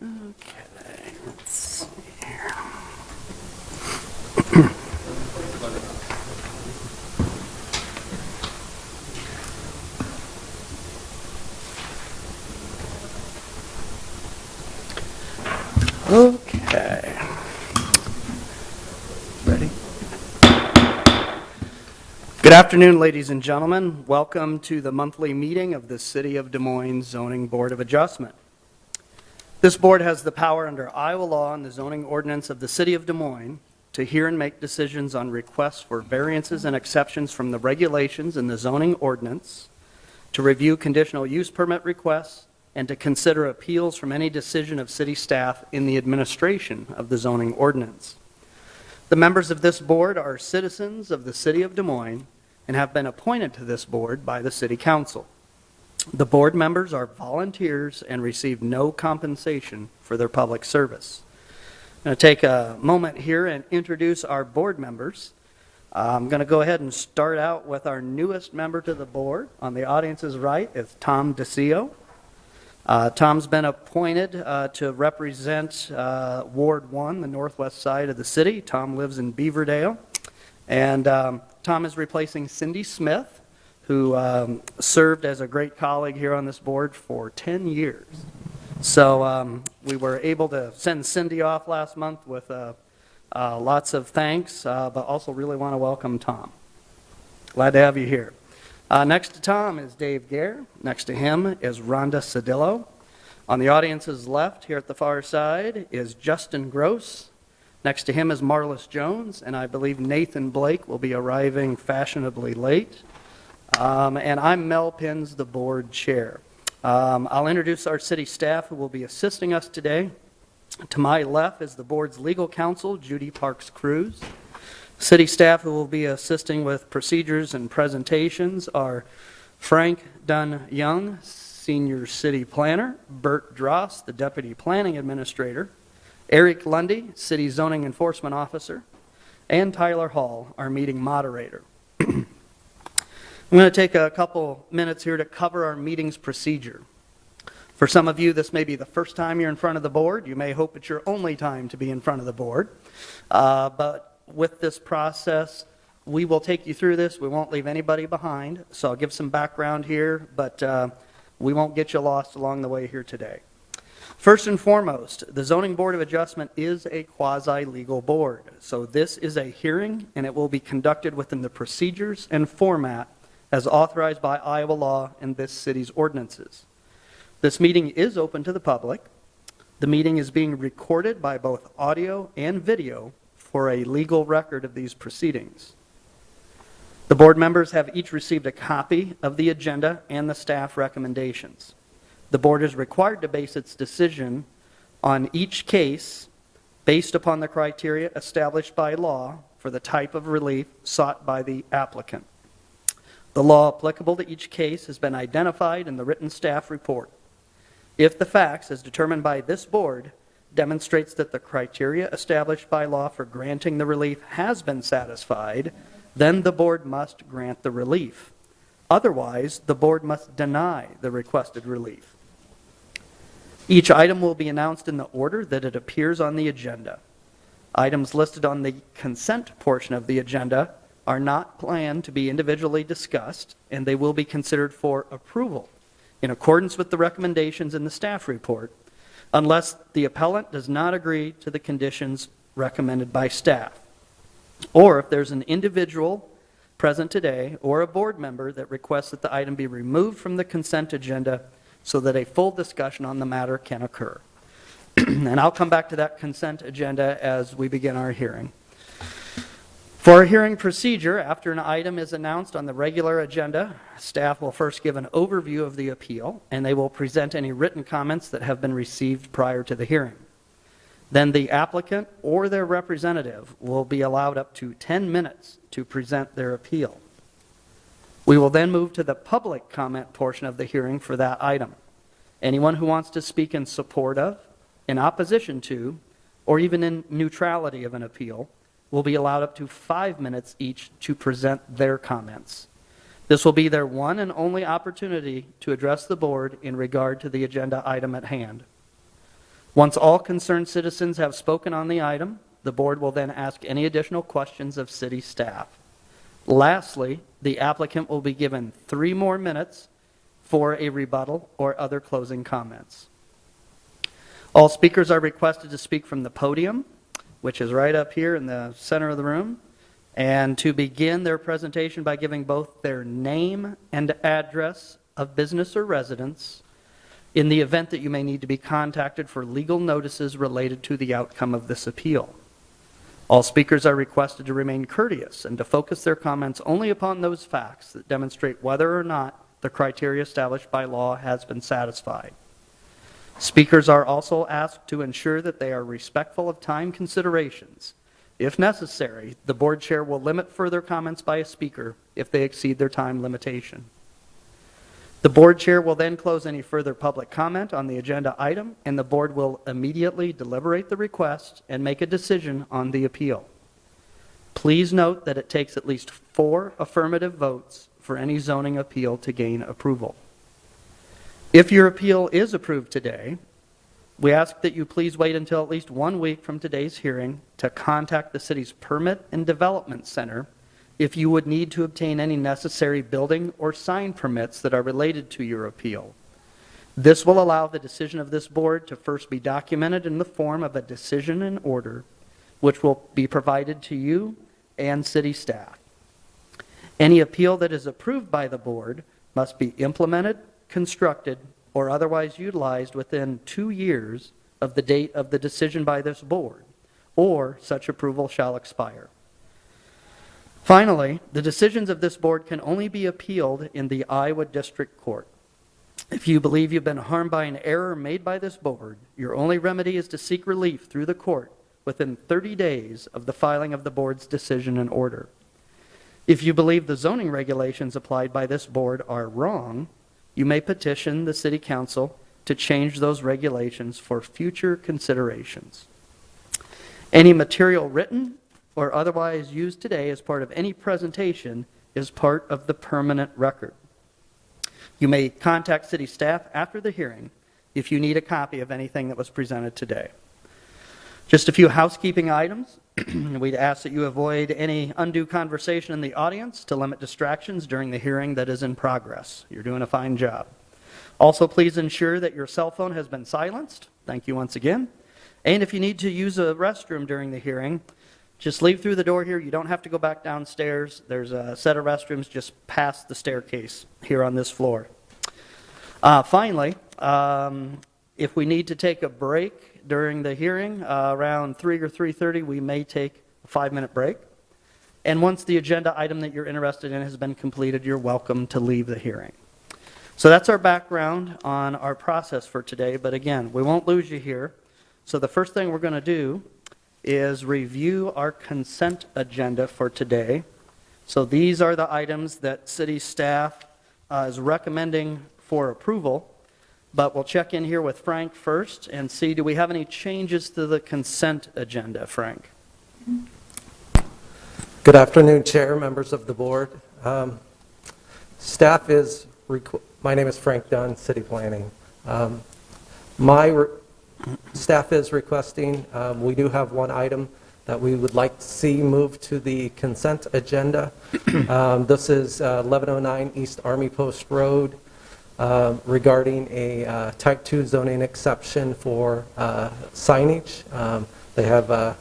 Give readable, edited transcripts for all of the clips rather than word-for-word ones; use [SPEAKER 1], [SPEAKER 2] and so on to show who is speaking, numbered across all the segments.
[SPEAKER 1] Okay, let's see here. Okay. Ready? Good afternoon, ladies and gentlemen. Welcome to the monthly meeting of the City of Des Moines Zoning Board of Adjustment. This board has the power under Iowa law and the zoning ordinance of the City of Des Moines to hear and make decisions on requests for variances and exceptions from the regulations in the zoning ordinance, to review conditional use permit requests, and to consider appeals from any decision of city staff in the administration of the zoning ordinance. The members of this board are citizens of the City of Des Moines and have been appointed to this board by the City Council. The board members are volunteers and receive no compensation for their public service. I'm going to take a moment here and introduce our board members. I'm going to go ahead and start out with our newest member to the board. On the audience's right is Tom DeCio. Tom's been appointed to represent Ward 1, the northwest side of the city. Tom lives in Beaverdale. And Tom is replacing Cindy Smith, who served as a great colleague here on this board for 10 years. So we were able to send Cindy off last month with lots of thanks, but also really want to welcome Tom. Glad to have you here. Next to Tom is Dave Gare. Next to him is Rhonda Cedillo. On the audience's left, here at the far side, is Justin Gross. Next to him is Marlis Jones, and I believe Nathan Blake will be arriving fashionably late. And I'm Mel Pins, the board chair. I'll introduce our city staff who will be assisting us today. To my left is the board's legal counsel, Judy Parks Cruz. City staff who will be assisting with procedures and presentations are Frank Dunn Young, Senior City Planner, Bert Dross, the Deputy Planning Administrator, Eric Lundy, City Zoning Enforcement Officer, and Tyler Hall, our meeting moderator. I'm going to take a couple minutes here to cover our meeting's procedure. For some of you, this may be the first time you're in front of the board. You may hope it's your only time to be in front of the board. But with this process, we will take you through this. We won't leave anybody behind. So I'll give some background here, but we won't get you lost along the way here today. First and foremost, the Zoning Board of Adjustment is a quasi-legal board. So this is a hearing, and it will be conducted within the procedures and format as authorized by Iowa law and this city's ordinances. This meeting is open to the public. The meeting is being recorded by both audio and video for a legal record of these proceedings. The board members have each received a copy of the agenda and the staff recommendations. The board is required to base its decision on each case based upon the criteria established by law for the type of relief sought by the applicant. The law applicable to each case has been identified in the written staff report. If the facts, as determined by this board, demonstrates that the criteria established by law for granting the relief has been satisfied, then the board must grant the relief. Otherwise, the board must deny the requested relief. Each item will be announced in the order that it appears on the agenda. Items listed on the consent portion of the agenda are not planned to be individually discussed, and they will be considered for approval in accordance with the recommendations in the staff report, unless the appellant does not agree to the conditions recommended by staff, or if there's an individual present today or a board member that requests that the item be removed from the consent agenda so that a full discussion on the matter can occur. And I'll come back to that consent agenda as we begin our hearing. For our hearing procedure, after an item is announced on the regular agenda, staff will first give an overview of the appeal, and they will present any written comments that have been received prior to the hearing. Then the applicant or their representative will be allowed up to 10 minutes to present their appeal. We will then move to the public comment portion of the hearing for that item. Anyone who wants to speak in support of, in opposition to, or even in neutrality of an appeal will be allowed up to 5 minutes each to present their comments. This will be their one and only opportunity to address the board in regard to the agenda item at hand. Once all concerned citizens have spoken on the item, the board will then ask any additional questions of city staff. Lastly, the applicant will be given 3 more minutes for a rebuttal or other closing comments. All speakers are requested to speak from the podium, which is right up here in the center of the room, and to begin their presentation by giving both their name and address of business or residence in the event that you may need to be contacted for legal notices related to the outcome of this appeal. All speakers are requested to remain courteous and to focus their comments only upon those facts that demonstrate whether or not the criteria established by law has been satisfied. Speakers are also asked to ensure that they are respectful of time considerations. If necessary, the board chair will limit further comments by a speaker if they exceed their time limitation. The board chair will then close any further public comment on the agenda item, and the board will immediately deliberate the request and make a decision on the appeal. Please note that it takes at least 4 affirmative votes for any zoning appeal to gain approval. If your appeal is approved today, we ask that you please wait until at least 1 week from today's hearing to contact the city's Permit and Development Center if you would need to obtain any necessary building or sign permits that are related to your appeal. This will allow the decision of this board to first be documented in the form of a decision and order, which will be provided to you and city staff. Any appeal that is approved by the board must be implemented, constructed, or otherwise utilized within 2 years of the date of the decision by this board, or such approval shall expire. Finally, the decisions of this board can only be appealed in the Iowa District Court. If you believe you've been harmed by an error made by this board, your only remedy is to seek relief through the court within 30 days of the filing of the board's decision and order. If you believe the zoning regulations applied by this board are wrong, you may petition the City Council to change those regulations for future considerations. Any material written or otherwise used today as part of any presentation is part of the permanent record. You may contact city staff after the hearing if you need a copy of anything that was presented today. Just a few housekeeping items. We'd ask that you avoid any undue conversation in the audience to limit distractions during the hearing that is in progress. You're doing a fine job. Also, please ensure that your cell phone has been silenced. Thank you once again. And if you need to use a restroom during the hearing, just leave through the door here. You don't have to go back downstairs. There's a set of restrooms just past the staircase here on this floor. Finally, if we need to take a break during the hearing, around 3 or 3:30, we may take a 5-minute break. And once the agenda item that you're interested in has been completed, you're welcome to leave the hearing. So that's our background on our process for today. But again, we won't lose you here. So the first thing we're going to do is review our consent agenda for today. So these are the items that city staff is recommending for approval, but we'll check in here with Frank first and see, do we have any changes to the consent agenda, Frank?
[SPEAKER 2] Good afternoon, Chair, members of the board. My name is Frank Dunn, City Planning. Staff is requesting, we do have one item that we would like to see moved to the consent agenda. This is 1109 East Army Post Road regarding a Type 2 zoning exception for signage. They have a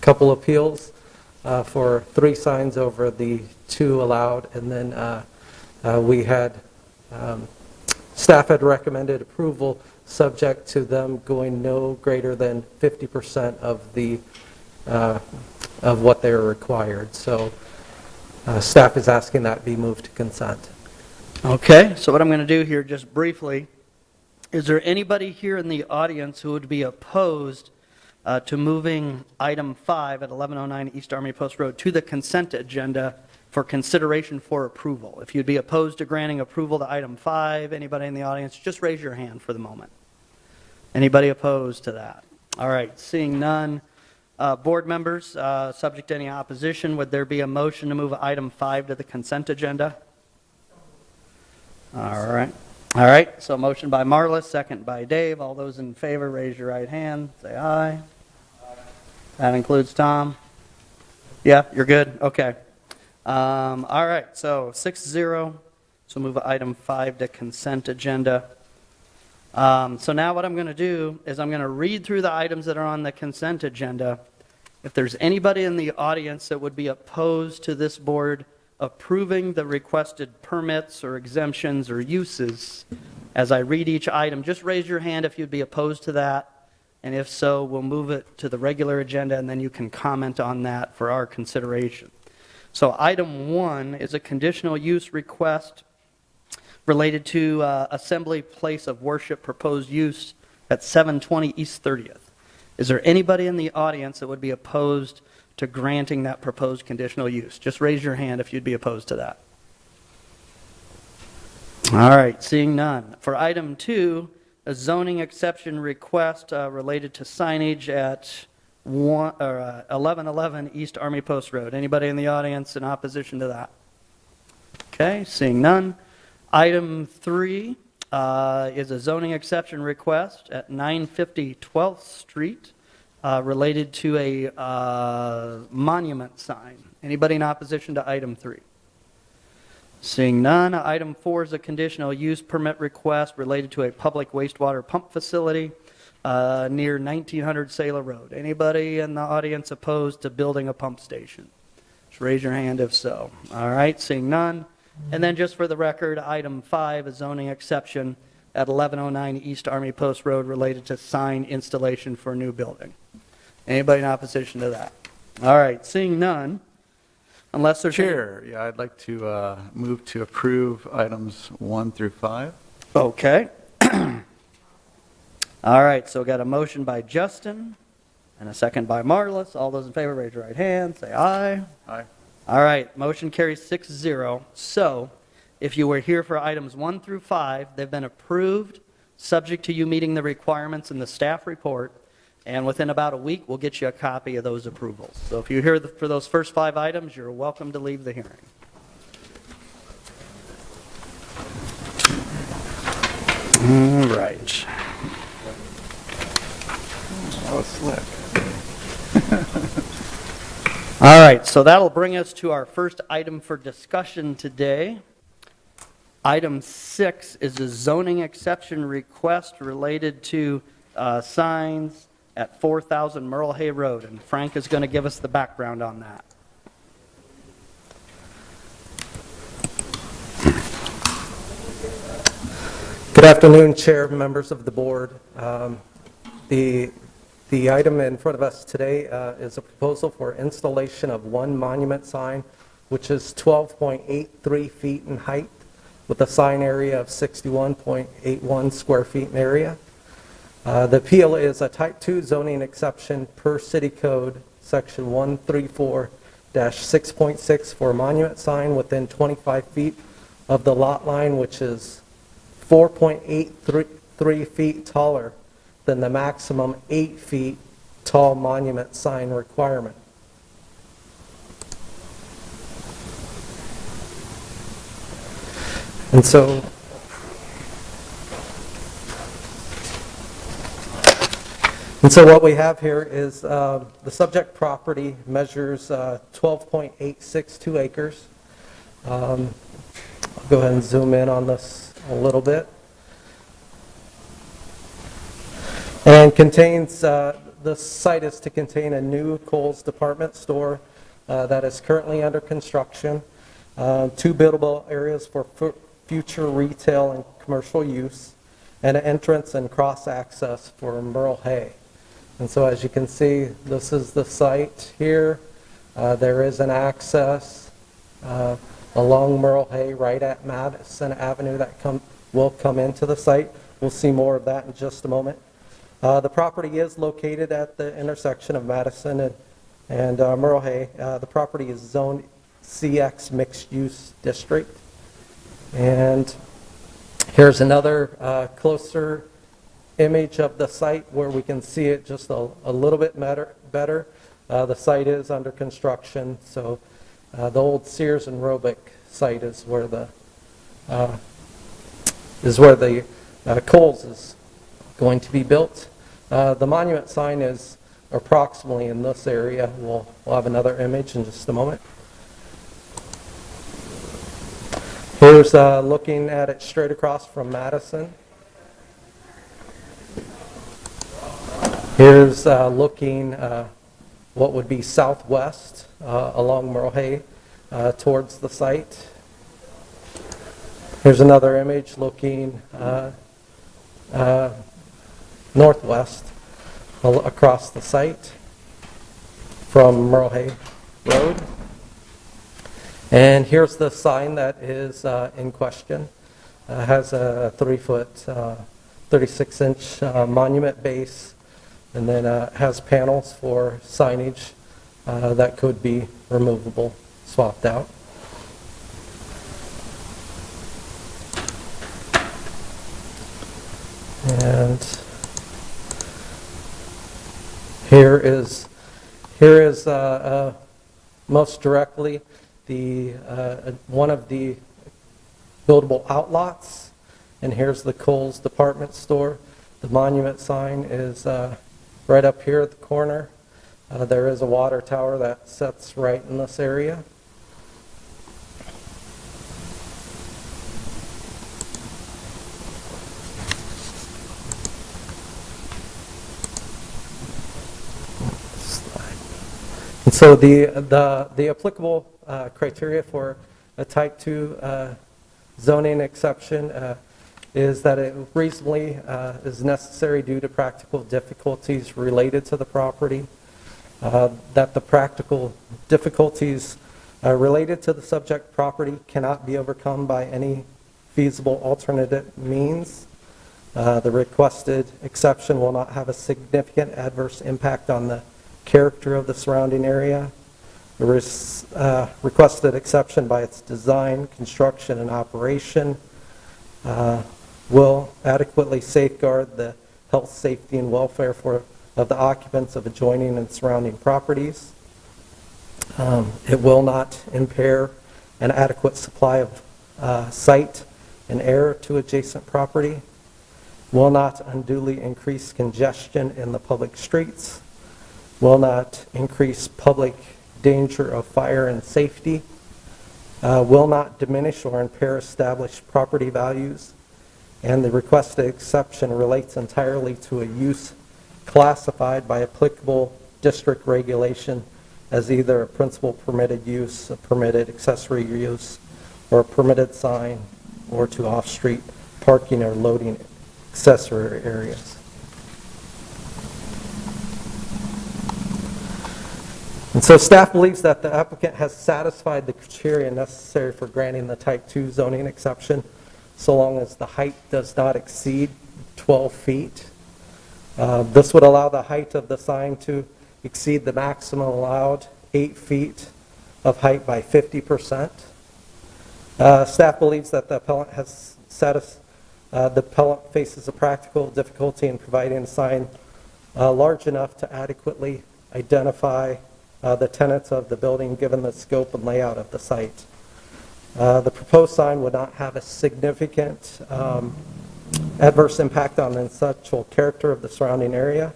[SPEAKER 2] couple appeals for 3 signs over the 2 allowed, and then staff had recommended approval subject to them going no greater than 50% of what they're required. So staff is asking that be moved to consent.
[SPEAKER 1] Okay, so what I'm going to do here just briefly, is there anybody here in the audience who would be opposed to moving item 5 at 1109 East Army Post Road to the consent agenda for consideration for approval? If you'd be opposed to granting approval to item 5, anybody in the audience, just raise your hand for the moment. Anybody opposed to that? All right, seeing none. Board members, subject to any opposition, would there be a motion to move item 5 to the consent agenda? All right. All right, so motion by Marlis, second by Dave. All those in favor, raise your right hand, say aye. That includes Tom? Yeah, you're good? Okay. All right, so 6-0. So move item 5 to consent agenda. So now what I'm going to do is I'm going to read through the items that are on the consent agenda. If there's anybody in the audience that would be opposed to this board approving the requested permits or exemptions or uses, as I read each item, just raise your hand if you'd be opposed to that. And if so, we'll move it to the regular agenda, and then you can comment on that for our consideration. So item 1 is a conditional use request related to Assembly Place of Worship proposed use at 720 East 30th. Is there anybody in the audience that would be opposed to granting that proposed conditional use? Just raise your hand if you'd be opposed to that. All right, seeing none. For item 2, a zoning exception request related to signage at 1111 East Army Post Road. Anybody in the audience in opposition to that? Okay, seeing none. Item 3 is a zoning exception request at 950 12th Street related to a monument sign. Anybody in opposition to item 3? Seeing none. Item 4 is a conditional use permit request related to a public wastewater pump facility near 1900 Sailor Road. Anybody in the audience opposed to building a pump station? Just raise your hand if so. All right, seeing none. And then just for the record, item 5, a zoning exception at 1109 East Army Post Road related to sign installation for a new building. Anybody in opposition to that? All right, seeing none, unless there's...
[SPEAKER 3] Chair, yeah, I'd like to move to approve items 1 through 5.
[SPEAKER 1] Okay. All right, so got a motion by Justin and a second by Marlis. All those in favor, raise your right hand, say aye.
[SPEAKER 3] Aye.
[SPEAKER 1] All right, motion carries 6-0. So if you were here for items 1 through 5, they've been approved, subject to you meeting the requirements in the staff report, and within about a week, we'll get you a copy of those approvals. So if you're here for those first 5 items, you're welcome to leave the hearing. All right.
[SPEAKER 3] That was slick.
[SPEAKER 1] All right, so that'll bring us to our first item for discussion today. Item 6 is a zoning exception request related to signs at 4000 Merle Hay Road, and Frank is going to give us the background on that.
[SPEAKER 2] Good afternoon, Chair, members of the board. The item in front of us today is a proposal for installation of one monument sign, which is 12.83 feet in height, with a sign area of 61.81 square feet in area. The appeal is a Type 2 zoning exception per City Code, Section 134-6.6 for a monument sign within 25 feet of the lot line, which is 4.83 feet taller than the maximum 8 feet tall monument sign requirement. And so what we have here is the subject property measures 12.862 acres. I'll go ahead and zoom in on this a little bit. And contains, the site is to contain a new Kohl's department store that is currently under construction, 2 buildable areas for future retail and commercial use, and an entrance and cross access for Merle Hay. And so as you can see, this is the site here. There is an access along Merle Hay right at Madison Avenue that will come into the site. We'll see more of that in just a moment. The property is located at the intersection of Madison and Merle Hay. The property is zoned CX Mixed Use District. And here's another closer image of the site where we can see it just a little bit better. The site is under construction, so the old Sears and Roebuck site is where the is where the Kohl's is going to be built. The monument sign is approximately in this area. We'll have another image in just a moment. Here's looking at it straight across from Madison. Here's looking what would be southwest along Merle towards the site. Here's another image looking northwest across the site from Merle Road. And here's the sign that is in question. Has a 3-foot, 36-inch monument base, and then has panels for signage that could be removable, swapped out. And here is most directly the one of the buildable outlots, and here's the Kohl's department store. The monument sign is right up here at the corner. There is a water tower that sits right in this area. And so the applicable criteria for a Type 2 zoning exception is that it reasonably is necessary due to practical difficulties related to the property, that the practical difficulties related to the subject property cannot be overcome by any feasible alternative means. The requested exception will not have a significant adverse impact on the character of the surrounding area. The requested exception by its design, construction, and operation will adequately safeguard the health, safety, and welfare of the occupants of adjoining and surrounding properties. It will not impair an adequate supply of sight and air to adjacent property, will not unduly increase congestion in the public streets, will not increase public danger of fire and safety, will not diminish or impair established property values, and the requested exception relates entirely to a use classified by applicable district regulation as either a principal permitted use, a permitted accessory use, or a permitted sign, or to off-street parking or loading accessory areas. And so staff believes that the applicant has satisfied the criteria necessary for granting the Type 2 zoning exception, so long as the height does not exceed 12 feet. This would allow the height of the sign to exceed the maximum allowed 8 feet of height by 50%. Staff believes that the appellant faces a practical difficulty in providing a sign large enough to adequately identify the tenants of the building given the scope and layout of the site. The proposed sign would not have a significant adverse impact on the conceptual character of the surrounding area.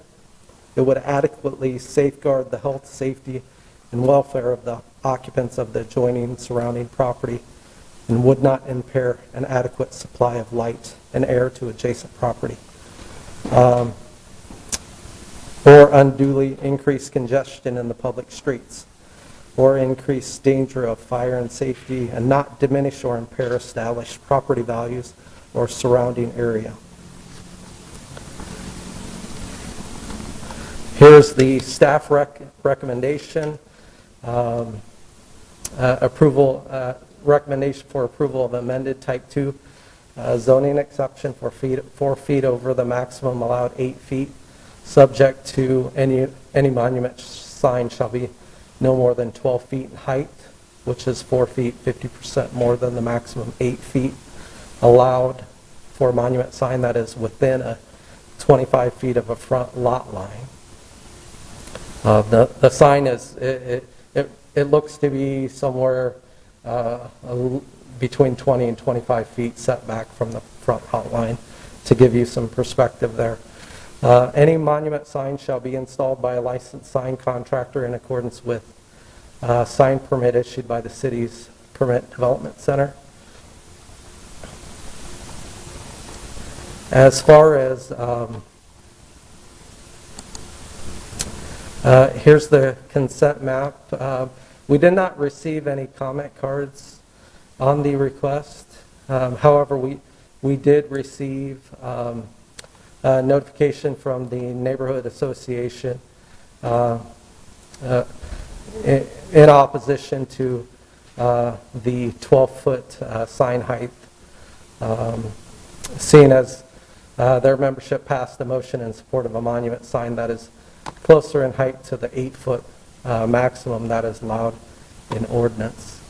[SPEAKER 2] It would adequately safeguard the health, safety, and welfare of the occupants of the adjoining surrounding property, and would not impair an adequate supply of light and air to adjacent property, or unduly increase congestion in the public streets, or increase danger of fire and safety, and not diminish or impair established property values or surrounding area. Here's the staff recommendation. Recommendation for approval of amended Type 2 zoning exception for 4 feet over the maximum allowed 8 feet, subject to any monument sign shall be no more than 12 feet in height, which is 4 feet, 50% more than the maximum 8 feet allowed for a monument sign that is within a 25 feet of a front lot line. The sign is, it looks to be somewhere between 20 and 25 feet setback from the front lot line, to give you some perspective there. Any monument sign shall be installed by a licensed sign contractor in accordance with sign permit issued by the city's Permit Development Center. As far as, here's the consent map. We did not receive any comment cards on the request. However, we did receive a notification from the neighborhood association in opposition to the 12-foot sign height, seeing as their membership passed a motion in support of a monument sign that is closer in height to the 8-foot maximum that is allowed in ordinance.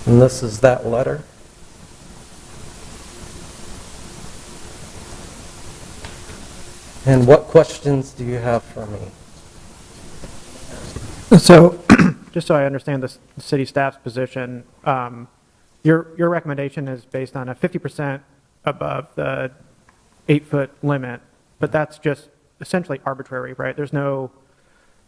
[SPEAKER 2] And this is that letter. And what questions do you have for me?
[SPEAKER 4] So, just so I understand the city staff's position, your recommendation is based on a 50% above the 8-foot limit, but that's just essentially arbitrary, right? There's no,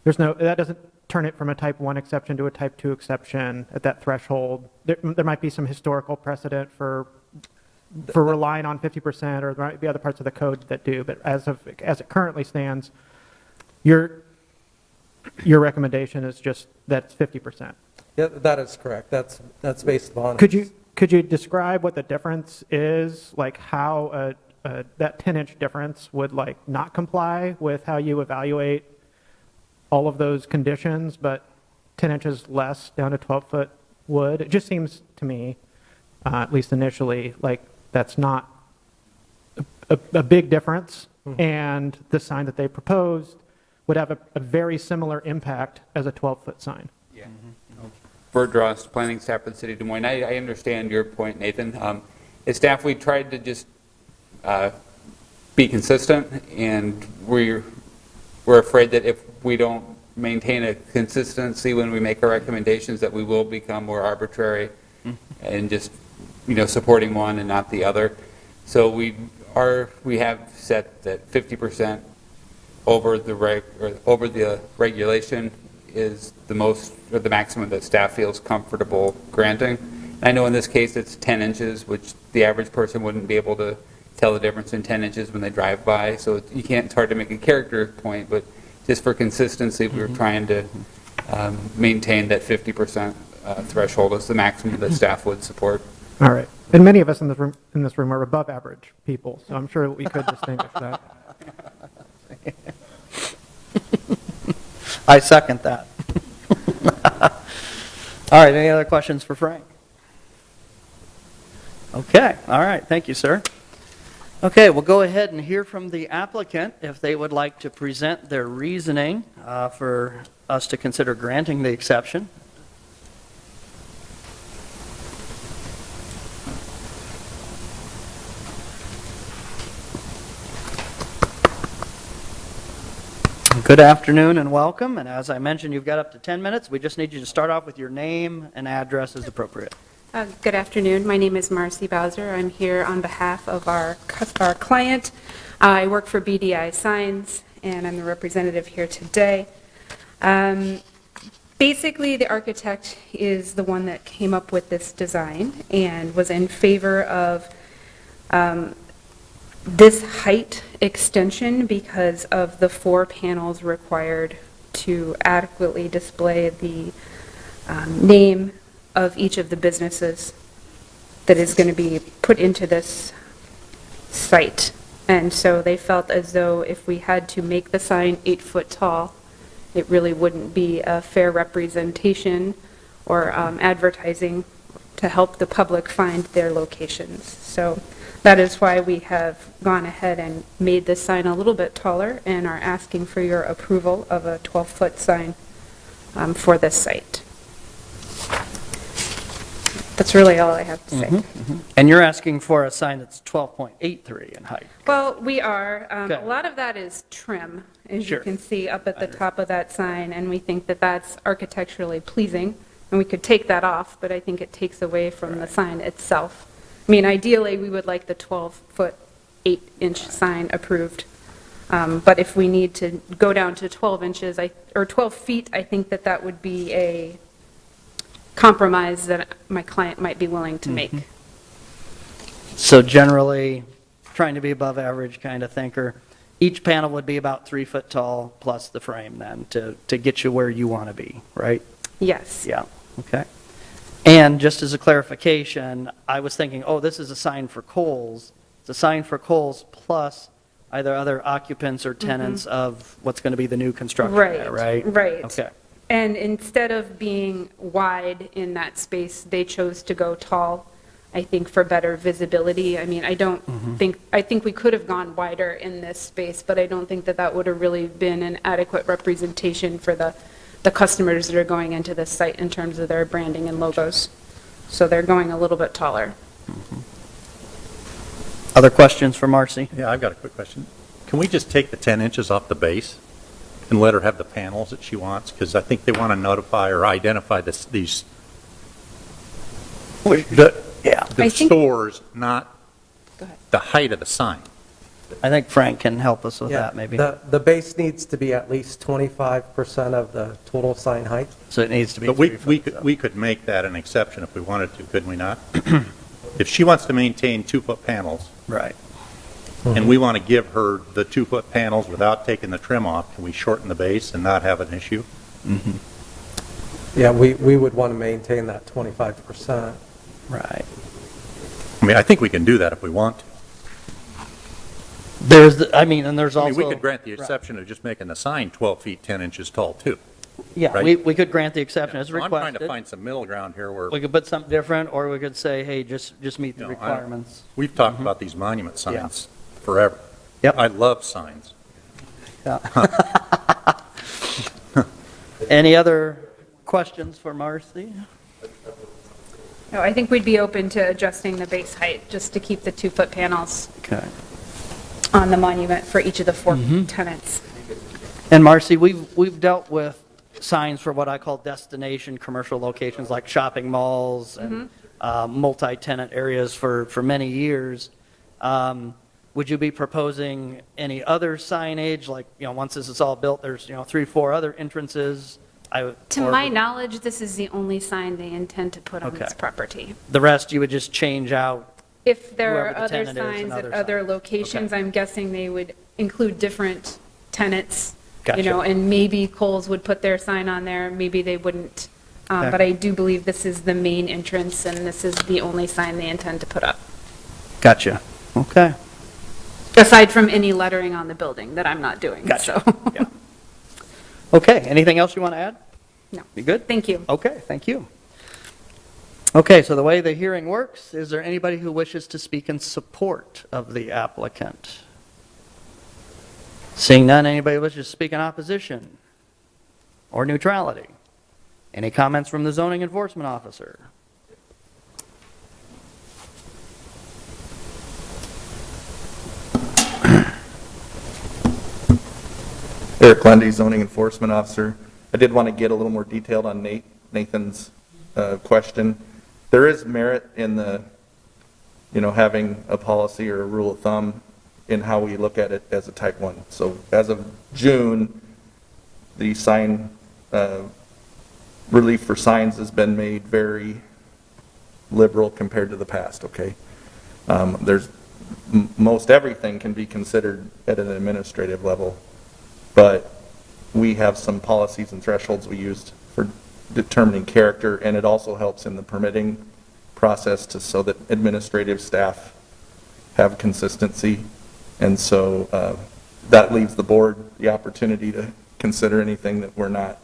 [SPEAKER 4] that doesn't turn it from a type 1 exception to a type 2 exception at that threshold. There might be some historical precedent for relying on 50%, or there might be other parts of the code that do, but as it currently stands, your recommendation is just that's 50%.
[SPEAKER 2] Yeah, that is correct. That's based upon.
[SPEAKER 4] Could you describe what the difference is, like how that 10-inch difference would like not comply with how you evaluate all of those conditions, but 10 inches less down to 12-foot would? It just seems to me, at least initially, like that's not a big difference, and the sign that they proposed would have a very similar impact as a 12-foot sign.
[SPEAKER 5] Yeah. Bert Drost, planning staff for the city of Des Moines. I understand your point, Nathan. As staff, we tried to just be consistent, and we're afraid that if we don't maintain a consistency when we make our recommendations, that we will become more arbitrary and just supporting one and not the other. So we have set that 50% over the regulation is the most, or the maximum that staff feels comfortable granting. I know in this case it's 10 inches, which the average person wouldn't be able to tell the difference in 10 inches when they drive by. So it's hard to make a character point, but just for consistency, we were trying to maintain that 50% threshold as the maximum that staff would support.
[SPEAKER 4] All right. And many of us in this room are above average people, so I'm sure we could distinguish that.
[SPEAKER 1] I second that. All right, any other questions for Frank? Okay, all right, thank you, sir. Okay, we'll go ahead and hear from the applicant if they would like to present their reasoning for us to consider granting the exception. Good afternoon and welcome, and as I mentioned, you've got up to 10 minutes. We just need you to start off with your name and address as appropriate.
[SPEAKER 6] Good afternoon. My name is Marcy Bowser. I'm here on behalf of our client. I work for BDI Signs, and I'm the representative here today. Basically, the architect is the one that came up with this design and was in favor of this height extension because of the 4 panels required to adequately display the name of each of the businesses that is going to be put into this site. And so they felt as though if we had to make the sign 8 foot tall, it really wouldn't be a fair representation or advertising to help the public find their locations. So that is why we have gone ahead and made this sign a little bit taller and are asking for your approval of a 12-foot sign for this site. That's really all I have to say.
[SPEAKER 1] And you're asking for a sign that's 12.83 in height.
[SPEAKER 6] Well, we are.
[SPEAKER 1] Okay.
[SPEAKER 6] A lot of that is trim, as
[SPEAKER 1] Sure.
[SPEAKER 6] you can see up at the top of that sign, and we think that that's architecturally pleasing, and we could take that off, but I think it takes away from the sign itself. I mean, ideally, we would like the 12-foot, 8-inch sign approved, but if we need to go down to 12 inches, or 12 feet, I think that that would be a compromise that my client might be willing to make.
[SPEAKER 1] So generally, trying to be above average kind of thinker. Each panel would be about 3 foot tall plus the frame then to get you where you want to be, right?
[SPEAKER 6] Yes.
[SPEAKER 1] Yeah, okay. And just as a clarification, I was thinking, oh, this is a sign for Kohl's. It's a sign for Kohl's plus either other occupants or tenants of what's going to be the new construction there, right?
[SPEAKER 6] Right.
[SPEAKER 1] Okay.
[SPEAKER 6] And instead of being wide in that space, they chose to go tall, I think, for better visibility. I mean, I think we could have gone wider in this space, but I don't think that that would have really been an adequate representation for the customers that are going into this site in terms of their branding and logos. So they're going a little bit taller.
[SPEAKER 1] Other questions for Marcy?
[SPEAKER 7] Yeah, I've got a quick question. Can we just take the 10 inches off the base and let her have the panels that she wants? Because I think they want to notify or identify these
[SPEAKER 1] Yeah,
[SPEAKER 6] I think-
[SPEAKER 7] stores, not
[SPEAKER 6] Go ahead.
[SPEAKER 7] the height of the sign.
[SPEAKER 1] I think Frank can help us with
[SPEAKER 2] Yeah,
[SPEAKER 1] that maybe.
[SPEAKER 2] The base needs to be at least 25% of the total sign height.
[SPEAKER 1] So it needs to be
[SPEAKER 7] But
[SPEAKER 1] 3 foot.
[SPEAKER 7] we could make that an exception if we wanted to, couldn't we not? If she wants to maintain 2-foot panels,
[SPEAKER 1] Right.
[SPEAKER 7] and we want to give her the 2-foot panels without taking the trim off, can we shorten the base and not have an issue?
[SPEAKER 2] Yeah, we would want to maintain that 25%.
[SPEAKER 1] Right.
[SPEAKER 7] I mean, I think we can do that if we want to.
[SPEAKER 1] There's, and there's
[SPEAKER 7] I
[SPEAKER 1] also.
[SPEAKER 7] mean, we could grant the
[SPEAKER 1] Right.
[SPEAKER 7] exception of just making the sign 12 feet, 10 inches tall, too.
[SPEAKER 1] Yeah,
[SPEAKER 7] right?
[SPEAKER 1] we could grant the exception as
[SPEAKER 7] So I'm trying to
[SPEAKER 1] requested.
[SPEAKER 7] find some middle ground here where,
[SPEAKER 1] We could put something different, or we could say, hey, just meet the
[SPEAKER 7] No, I-
[SPEAKER 1] requirements.
[SPEAKER 7] we've talked about these monument
[SPEAKER 1] Yeah.
[SPEAKER 7] signs forever.
[SPEAKER 1] Yep.
[SPEAKER 7] I love signs.
[SPEAKER 1] Any other questions for Marcy?
[SPEAKER 6] No, I think we'd be open to adjusting the base height just to keep the 2-foot panels
[SPEAKER 1] Okay.
[SPEAKER 6] on the monument for each of the 4 tenants.
[SPEAKER 1] And Marcy, we've dealt with signs for what I call destination commercial locations like shopping malls and multi-tenant areas for many years. Would you be proposing any other signage, like, once this is all built, there's, 3, 4 other entrances?
[SPEAKER 6] To my knowledge, this is the only sign they intend to put on
[SPEAKER 1] Okay.
[SPEAKER 6] this property.
[SPEAKER 1] The rest you would just change out?
[SPEAKER 6] If there
[SPEAKER 1] Whoever
[SPEAKER 6] are
[SPEAKER 1] the
[SPEAKER 6] other
[SPEAKER 1] tenant is and
[SPEAKER 6] signs
[SPEAKER 1] other
[SPEAKER 6] at other
[SPEAKER 1] signs.
[SPEAKER 6] locations,
[SPEAKER 1] Okay.
[SPEAKER 6] I'm guessing they would include different tenants.
[SPEAKER 1] Gotcha.
[SPEAKER 6] And maybe Kohl's would put their sign on there, maybe they wouldn't.
[SPEAKER 1] Okay.
[SPEAKER 6] But I do believe this is the main entrance, and this is the only sign they intend to put up,
[SPEAKER 1] Gotcha. Okay.
[SPEAKER 6] aside from any lettering on the building that I'm not doing.
[SPEAKER 1] Gotcha.
[SPEAKER 6] So,
[SPEAKER 1] Yeah. Okay, anything else you want to add?
[SPEAKER 6] no.
[SPEAKER 1] You good?
[SPEAKER 6] Thank you.
[SPEAKER 1] Okay, thank you. Okay, so the way the hearing works, is there anybody who wishes to speak in support of the applicant? Seeing none, anybody wishes to speak in opposition or neutrality? Any comments from the zoning enforcement officer?
[SPEAKER 8] Eric Lundy, zoning enforcement officer. I did want to get a little more detailed on Nathan's question. There is merit in the, having a policy or a rule of thumb in how we look at it as a type 1. So as of June, the sign, relief for signs has been made very liberal compared to the past, okay? Most everything can be considered at an administrative level, but we have some policies and thresholds we used for determining character, and it also helps in the permitting process so that administrative staff have consistency. And so that leaves the board the opportunity to consider anything that we're not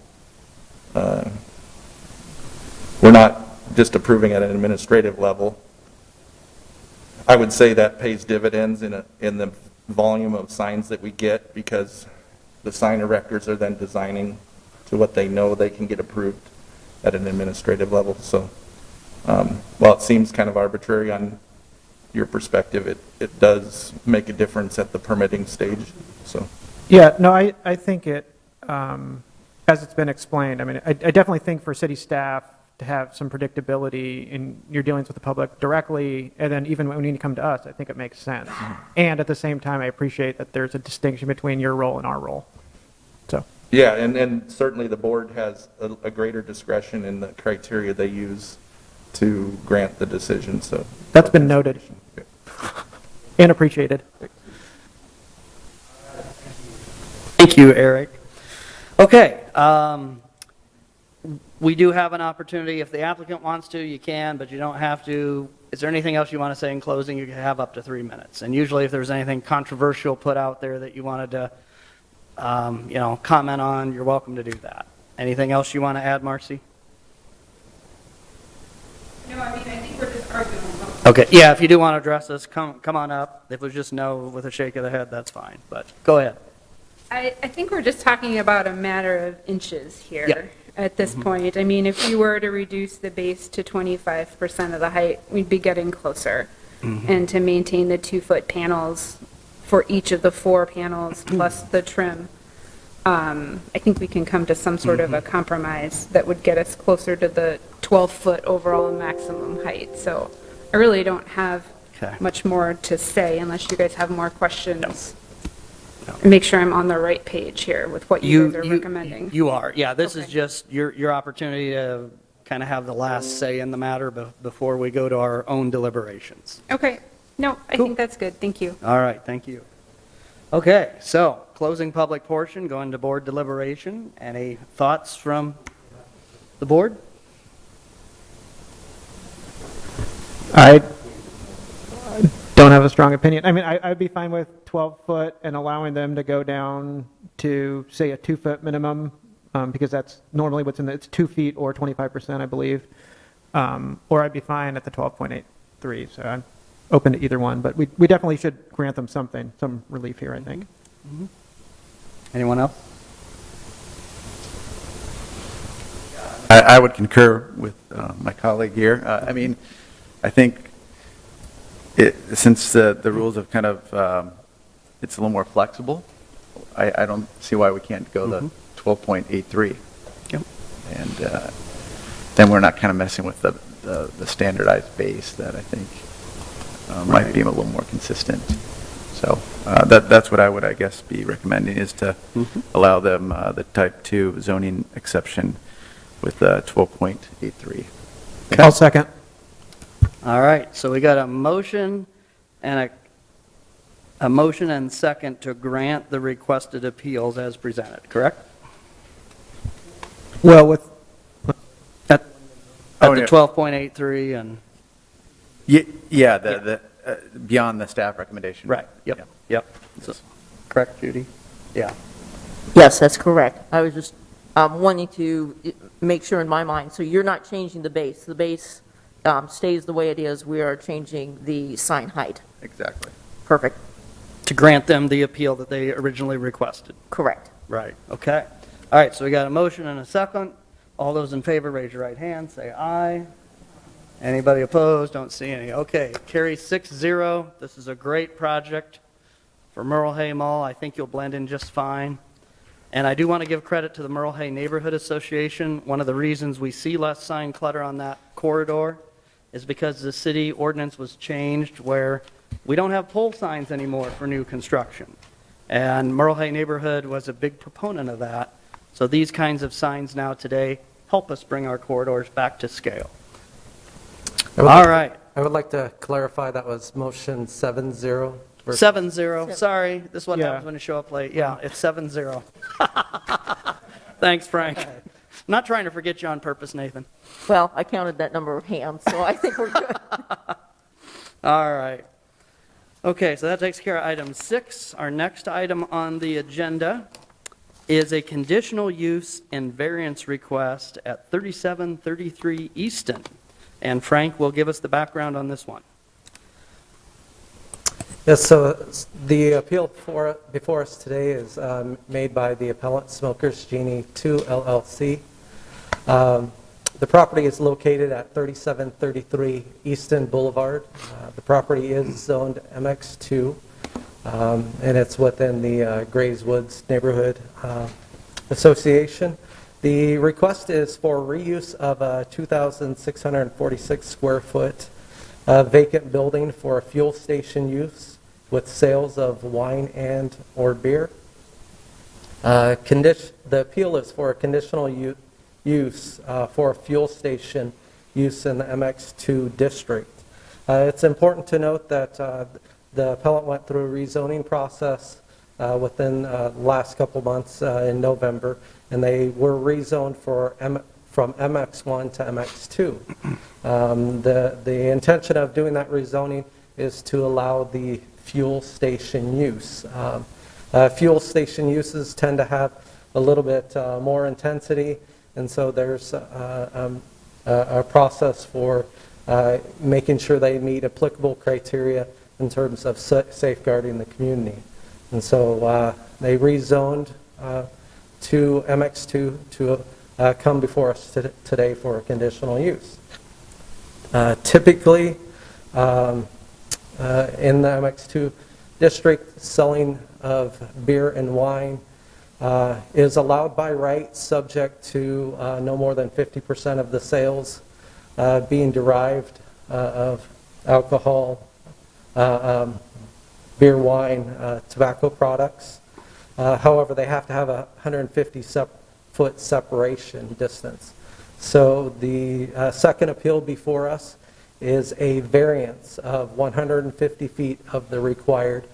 [SPEAKER 8] just approving at an administrative level. I would say that pays dividends in the volume of signs that we get, because the sign erectors are then designing to what they know they can get approved at an administrative level. So While it seems kind of arbitrary on your perspective, it does make a difference at the permitting stage, so.
[SPEAKER 4] Yeah, no, I think it, as it's been explained, I mean, I definitely think for city staff to have some predictability in your dealings with the public directly, and then even when you come to us, I think it makes sense. And at the same time, I appreciate that there's a distinction between your role and our role. So,
[SPEAKER 8] Yeah, and certainly the board has a greater discretion in the criteria they use to grant the decision, so.
[SPEAKER 4] that's been noted and appreciated.
[SPEAKER 1] Thank you, Eric. Okay, we do have an opportunity, if the applicant wants to, you can, but you don't have to. Is there anything else you want to say in closing? You can have up to 3 minutes. And usually if there's anything controversial put out there that you wanted to, comment on, you're welcome to do that. Anything else you want to add, Marcy?
[SPEAKER 6] No, I mean, I think we're just arguing.
[SPEAKER 1] Okay, yeah, if you do want to address this, come on up. If it was just no with a shake of the head, that's fine, but go ahead.
[SPEAKER 6] I think we're just talking about a matter of inches here.
[SPEAKER 1] Yeah.
[SPEAKER 6] At this point. I mean, if you were to reduce the base to 25% of the height, we'd be getting closer. And to maintain the 2-foot panels for each of the 4 panels plus the trim, I think we can come to some sort of a compromise that would get us closer to the 12-foot overall maximum height. So I really don't have
[SPEAKER 1] Okay.
[SPEAKER 6] much more to say unless you guys have more questions.
[SPEAKER 1] No.
[SPEAKER 6] Make sure I'm on the right page here with what you guys are recommending.
[SPEAKER 1] You are, yeah, this is
[SPEAKER 6] Okay.
[SPEAKER 1] just your opportunity to kind of have the last say in the matter before we go to our own deliberations.
[SPEAKER 6] Okay, no, I
[SPEAKER 1] Cool.
[SPEAKER 6] think that's good, thank you.
[SPEAKER 1] All right, thank you. Okay, so closing public portion, going to board deliberation. Any thoughts from the board?
[SPEAKER 4] I don't have a strong opinion. I mean, I'd be fine with 12-foot and allowing them to go down to, say, a 2-foot minimum, because that's normally what's in it's 2 feet or 25%, I believe. Or I'd be fine at the 12.83, so I'm open to either one. But we definitely should grant them something, some relief here, I think.
[SPEAKER 1] Anyone else?
[SPEAKER 3] I would concur with my colleague here. I mean, I think since the rules have kind of, it's a little more flexible, I don't see why we can't go the 12.83.
[SPEAKER 1] Yep.
[SPEAKER 3] And then we're not kind of messing with the standardized base that I think might be a little more consistent. So that's what I would, I guess, be recommending, is to allow them the type 2 zoning exception with 12.83.
[SPEAKER 4] I'll second.
[SPEAKER 1] All right, so we got a motion and a motion and second to grant the requested appeals as presented, correct?
[SPEAKER 4] Well, with
[SPEAKER 1] At
[SPEAKER 3] Oh,
[SPEAKER 1] the
[SPEAKER 3] yeah.
[SPEAKER 1] 12.83 and,
[SPEAKER 3] Yeah, the beyond the staff recommendation.
[SPEAKER 1] right, yep, yep. So- Correct, Judy? Yeah.
[SPEAKER 9] Yes, that's correct. I was just wanting to make sure in my mind, so you're not changing the base. The base stays the way it is. We are changing the sign height.
[SPEAKER 3] Exactly.
[SPEAKER 9] Perfect.
[SPEAKER 1] To grant them the appeal that they originally requested.
[SPEAKER 9] Correct.
[SPEAKER 1] Right, okay. All right, so we got a motion and a second. All those in favor, raise your right hand, say aye. Anybody opposed? Don't see any. Okay, carries 6-0. This is a great project for Merle Hay Mall. I think you'll blend in just fine. And I do want to give credit to the Merle Hay Neighborhood Association. One of the reasons we see less sign clutter on that corridor is because the city ordinance was changed where we don't have pole signs anymore for new construction. And Merle Hay Neighborhood was a big proponent of that. So these kinds of signs now today help us bring our corridors back to scale. All right,
[SPEAKER 2] I would like to clarify that was motion 7-0.
[SPEAKER 1] 7-0, sorry, this is what
[SPEAKER 4] Yeah.
[SPEAKER 1] happens when you show up late. Yeah, it's 7-0. Thanks, Frank. I'm not trying to forget you on purpose, Nathan.
[SPEAKER 9] Well, I counted that number of hands, so I think we're good.
[SPEAKER 1] All right. Okay, so that takes care of item 6. Our next item on the agenda is a conditional use and variance request at 3733 Easton. And Frank will give us the background on this one.
[SPEAKER 2] Yes, so the appeal before us today is made by the appellant Smokers Genie 2 LLC. The property is located at 3733 Easton Boulevard. The property is zoned MX2, and it's within the Grays Woods Neighborhood Association. The request is for reuse of a 2,646 square foot vacant building for a fuel station use with sales of wine and or beer. The appeal is for a conditional use for a fuel station use in the MX2 district. It's important to note that the appellant went through a rezoning process within the last couple months in November, and they were rezoned from MX1 to MX2. The intention of doing that rezoning is to allow the fuel station use. Fuel station uses tend to have a little bit more intensity, and so there's a process for making sure they meet applicable criteria in terms of safeguarding the community. And so they rezoned to MX2 to come before us today for a conditional use. Typically, in the MX2 district, selling of beer and wine is allowed by right, subject to no more than 50% of the sales being derived of alcohol, beer, wine, tobacco products. However, they have to have a 150-foot separation distance. So the second appeal before us is a variance of 150 feet of the required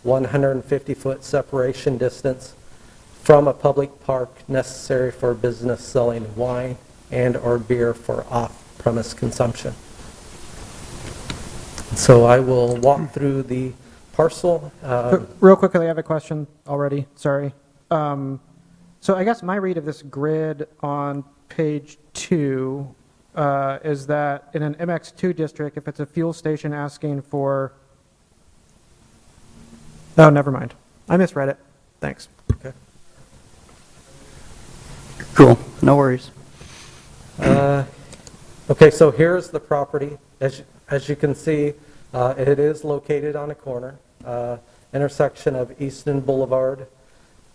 [SPEAKER 2] 150-foot separation distance from a public park necessary for business selling wine and or beer for off-premise consumption. So I will walk through the parcel.
[SPEAKER 4] Real quickly, I have a question already, sorry. So I guess my read of this grid on page 2 is that in an MX2 district, if it's a fuel station asking for... Oh, never mind. I misread it. Thanks.
[SPEAKER 2] Okay.
[SPEAKER 1] Cool, no worries.
[SPEAKER 2] Okay, so here's the property. As you can see, it is located on a corner, intersection of Easton Boulevard,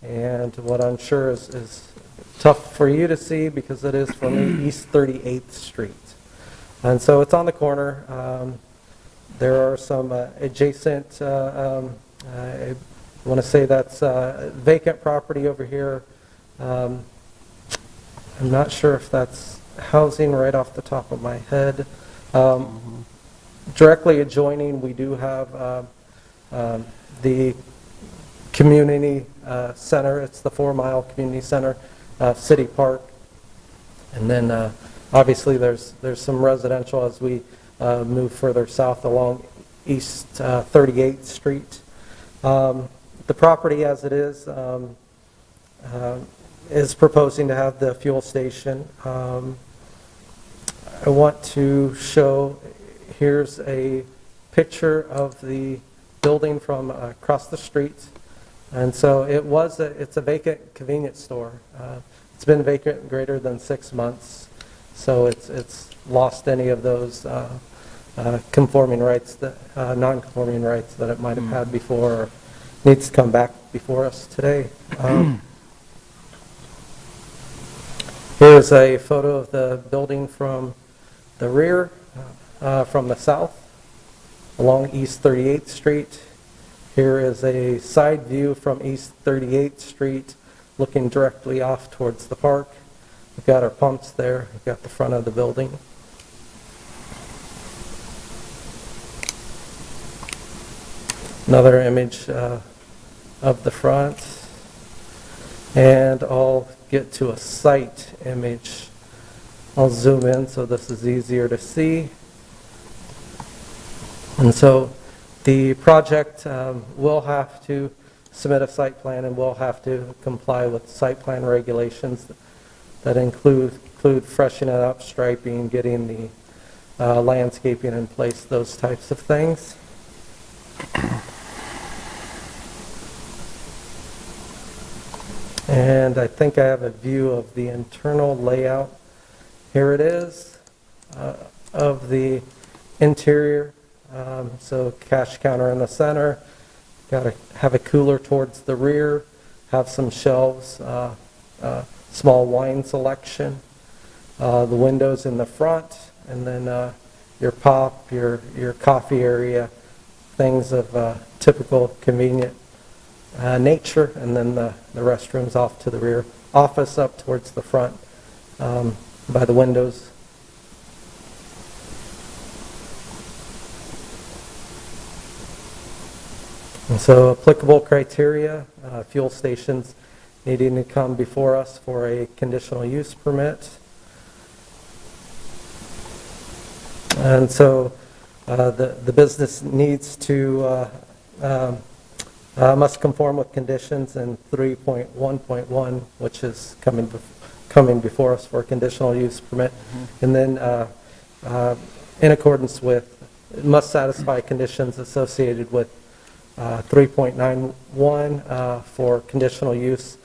[SPEAKER 2] and what I'm sure is tough for you to see because it is from the East 38th Street. And so it's on the corner. There are some adjacent, I want to say that's vacant property over here. I'm not sure if that's housing right off the top of my head. Directly adjoining, we do have the community center. It's the 4 Mile Community Center, City Park. And then obviously there's some residential as we move further south along East 38th Street. The property as it is proposing to have the fuel station. I want to show, here's a picture of the building from across the street. And so it's a vacant convenience store. It's been vacant greater than 6 months. So it's lost any of those conforming rights, non-conforming rights that it might have had before, or needs to come back before us today. Here's a photo of the building from the rear, from the south, along East 38th Street. Here is a side view from East 38th Street, looking directly off towards the park. We've got our pumps there. We've got the front of the building. Another image of the front. And I'll get to a site image. I'll zoom in so this is easier to see. And so the project will have to submit a site plan and will have to comply with site plan regulations that include freshening up, striping, getting the landscaping in place, those types of things. And I think I have a view of the internal layout Here it is of the interior. So cash counter in the center, got to have a cooler towards the rear, have some shelves, small wine selection, the windows in the front, and then your pop, your coffee area, things of typical convenient nature, and then the restrooms off to the rear, office up towards the front by the windows. And so applicable criteria, fuel stations needing to come before us for a conditional use permit. And so the business needs to, must conform with conditions in 3.1.1, which is coming before us for a conditional use permit. And then in accordance with, it must satisfy conditions associated with 3.91 for conditional use,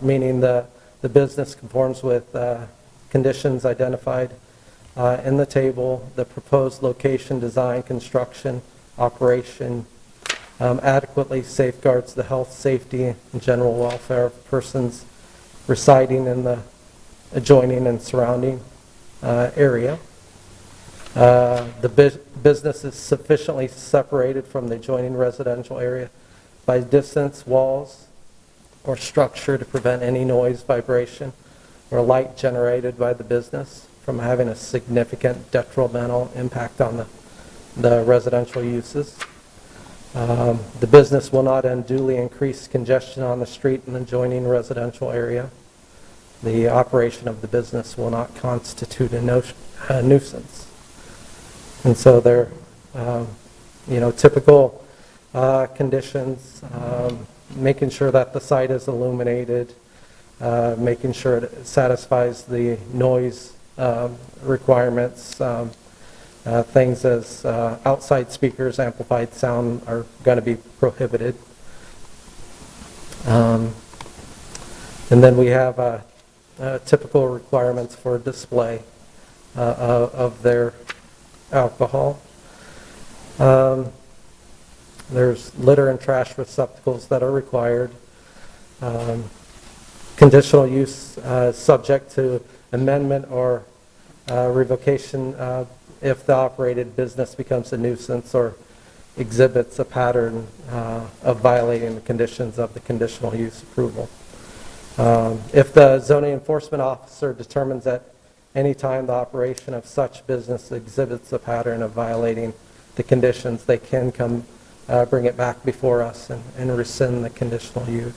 [SPEAKER 2] meaning the business conforms with conditions identified in the table, the proposed location, design, construction, operation adequately safeguards the health, safety, and general welfare of persons residing in the adjoining and surrounding area. The business is sufficiently separated from the adjoining residential area by distance, walls, or structure to prevent any noise, vibration, or light generated by the business from having a significant detrimental impact on the residential uses. The business will not unduly increase congestion on the street in the adjoining residential area. The operation of the business will not constitute a nuisance. And so they're, typical conditions, making sure that the site is illuminated, making sure it satisfies the noise requirements, things as outside speakers, amplified sound are going to be prohibited. And then we have typical requirements for display of their alcohol. There's litter and trash receptacles that are required. Conditional use subject to amendment or revocation if the operated business becomes a nuisance or exhibits a pattern of violating the conditions of the conditional use approval. If the zoning enforcement officer determines that any time the operation of such business exhibits a pattern of violating the conditions, they can come bring it back before us and rescind the conditional use.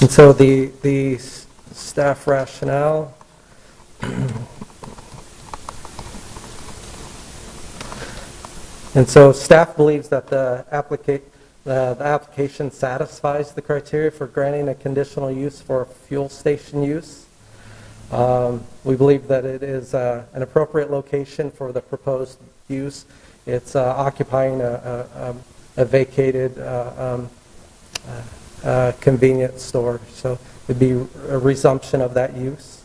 [SPEAKER 2] And so the staff rationale. And so staff believes that the application satisfies the criteria for granting a conditional use for fuel station use. We believe that it is an appropriate location for the proposed use. It's occupying a vacated convenience store, so it'd be a resumption of that use.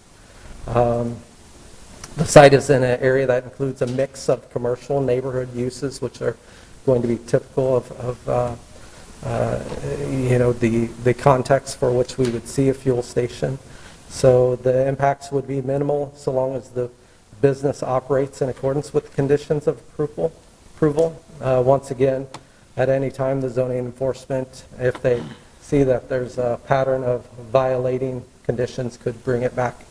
[SPEAKER 2] The site is in an area that includes a mix of commercial neighborhood uses, which are going to be typical of the context for which we would see a fuel station. So the impacts would be minimal so long as the business operates in accordance with the conditions of approval. Once again, at any time, the zoning enforcement, if they see that there's a pattern of violating conditions, could bring it back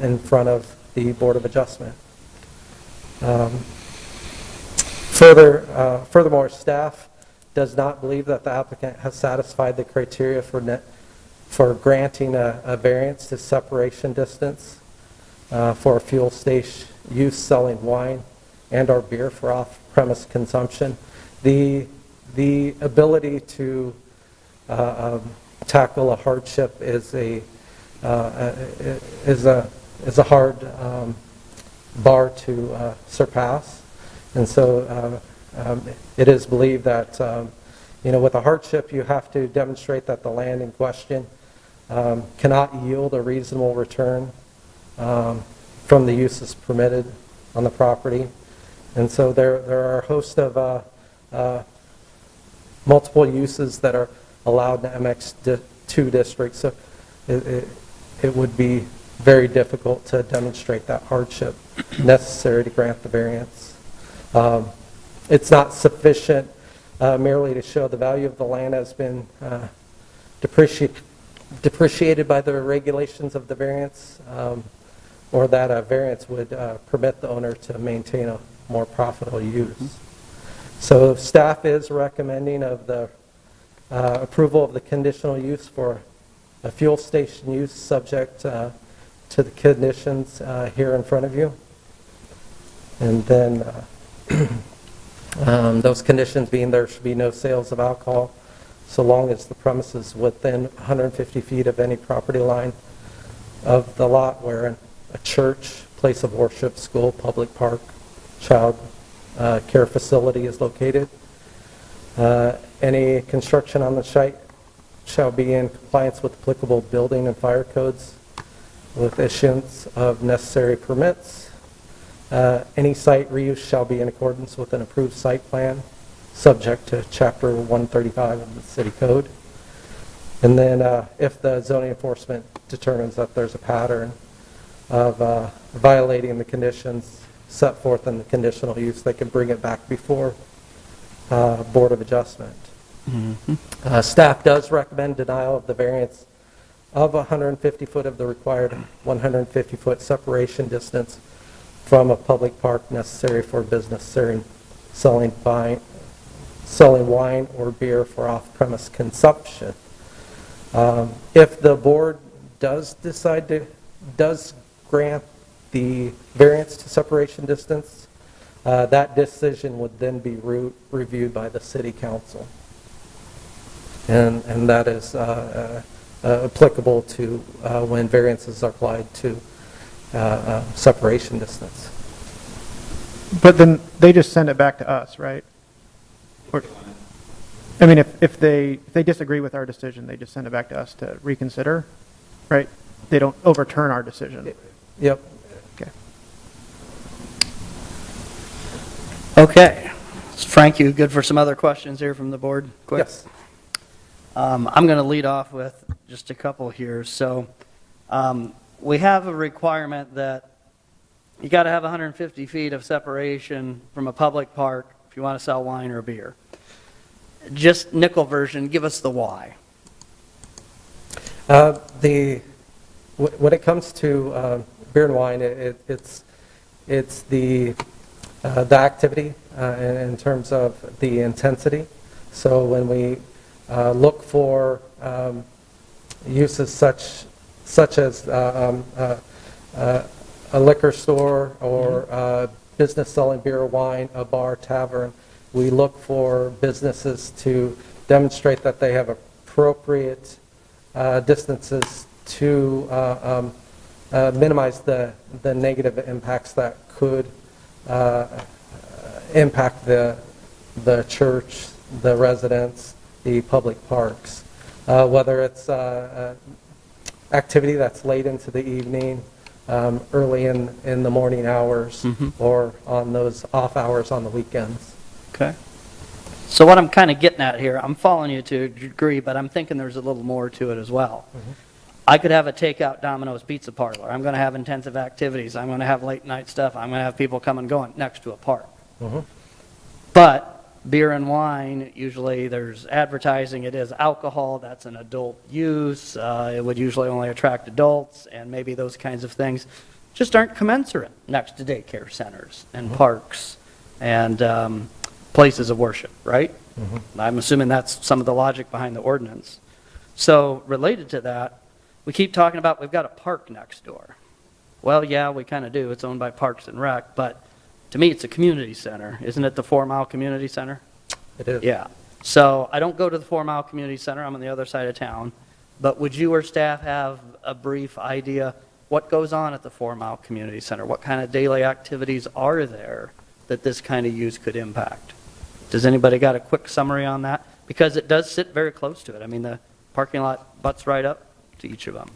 [SPEAKER 2] in front of the Board of Adjustment. Furthermore, staff does not believe that the applicant has satisfied the criteria for granting a variance to separation distance for a fuel station use selling wine and or beer for off-premise consumption. The ability to tackle a hardship is a hard bar to surpass, and so It is believed that, with a hardship, you have to demonstrate that the land in question cannot yield a reasonable return from the uses permitted on the property. And so there are a host of multiple uses that are allowed in the MX2 district. So it would be very difficult to demonstrate that hardship necessary to grant the variance. It's not sufficient merely to show the value of the land has been depreciated by the regulations of the variance, or that a variance would permit the owner to maintain a more profitable use. So staff is recommending of the approval of the conditional use for a fuel station use subject to the conditions here in front of you. And then those conditions being there should be no sales of alcohol so long as the premises within 150 feet of any property line of the lot where a church, place of worship, school, public park, child care facility is located. Any construction on the site shall be in compliance with applicable building and fire codes with issuance of necessary permits. Any site reuse shall be in accordance with an approved site plan, subject to Chapter 135 of the City Code. And then if the zoning enforcement determines that there's a pattern of violating the conditions set forth in the conditional use, they can bring it back before Board of Adjustment. Staff does recommend denial of the variance of 150 foot of the required 150 foot separation distance from a public park necessary for business selling wine or beer for off-premise consumption. If the board does grant the variance to separation distance, that decision would then be reviewed by the city council. And that is applicable to when variances are applied to separation distance.
[SPEAKER 4] But then they just send it back to us, right? Or, I mean, if they disagree with our decision, they just send it back to us to reconsider, right? They don't overturn our decision.
[SPEAKER 2] Yep.
[SPEAKER 4] Okay.
[SPEAKER 1] Okay. Frank, you good for some other questions here from the board? Quick?
[SPEAKER 2] Yes.
[SPEAKER 1] I'm going to lead off with just a couple here. So we have a requirement that you got to have 150 feet of separation from a public park if you want to sell wine or beer. Just nickel version, give us the why.
[SPEAKER 2] When it comes to beer and wine, it's the activity in terms of the intensity. So when we look for uses such as a liquor store or business selling beer or wine, a bar, tavern, we look for businesses to demonstrate that they have appropriate distances to minimize the negative impacts that could impact the church, the residents, the public parks. Whether it's activity that's late into the evening, early in the morning hours, or on those off hours on the weekends.
[SPEAKER 1] Okay. So what I'm kind of getting at here, I'm following you to a degree, but I'm thinking there's a little more to it as well. I could have a takeout Domino's pizza parlor. I'm going to have intensive activities. I'm going to have late night stuff. I'm going to have people come and going next to a park. But beer and wine, usually there's advertising. It is alcohol. That's an adult use. It would usually only attract adults, and maybe those kinds of things just aren't commensurate next to daycare centers and parks and places of worship, right? I'm assuming that's some of the logic behind the ordinance. So related to that, we keep talking about we've got a park next door. Well, yeah, we kind of do. It's owned by Parks and Rec, but to me, it's a community center. Isn't it the 4 Mile Community Center?
[SPEAKER 2] It is.
[SPEAKER 1] Yeah. So I don't go to the 4 Mile Community Center. I'm on the other side of town. But would you or staff have a brief idea what goes on at the 4 Mile Community Center? What kind of daily activities are there that this kind of use could impact? Does anybody got a quick summary on that? Because it does sit very close to it. I mean, the parking lot butts right up to each of them.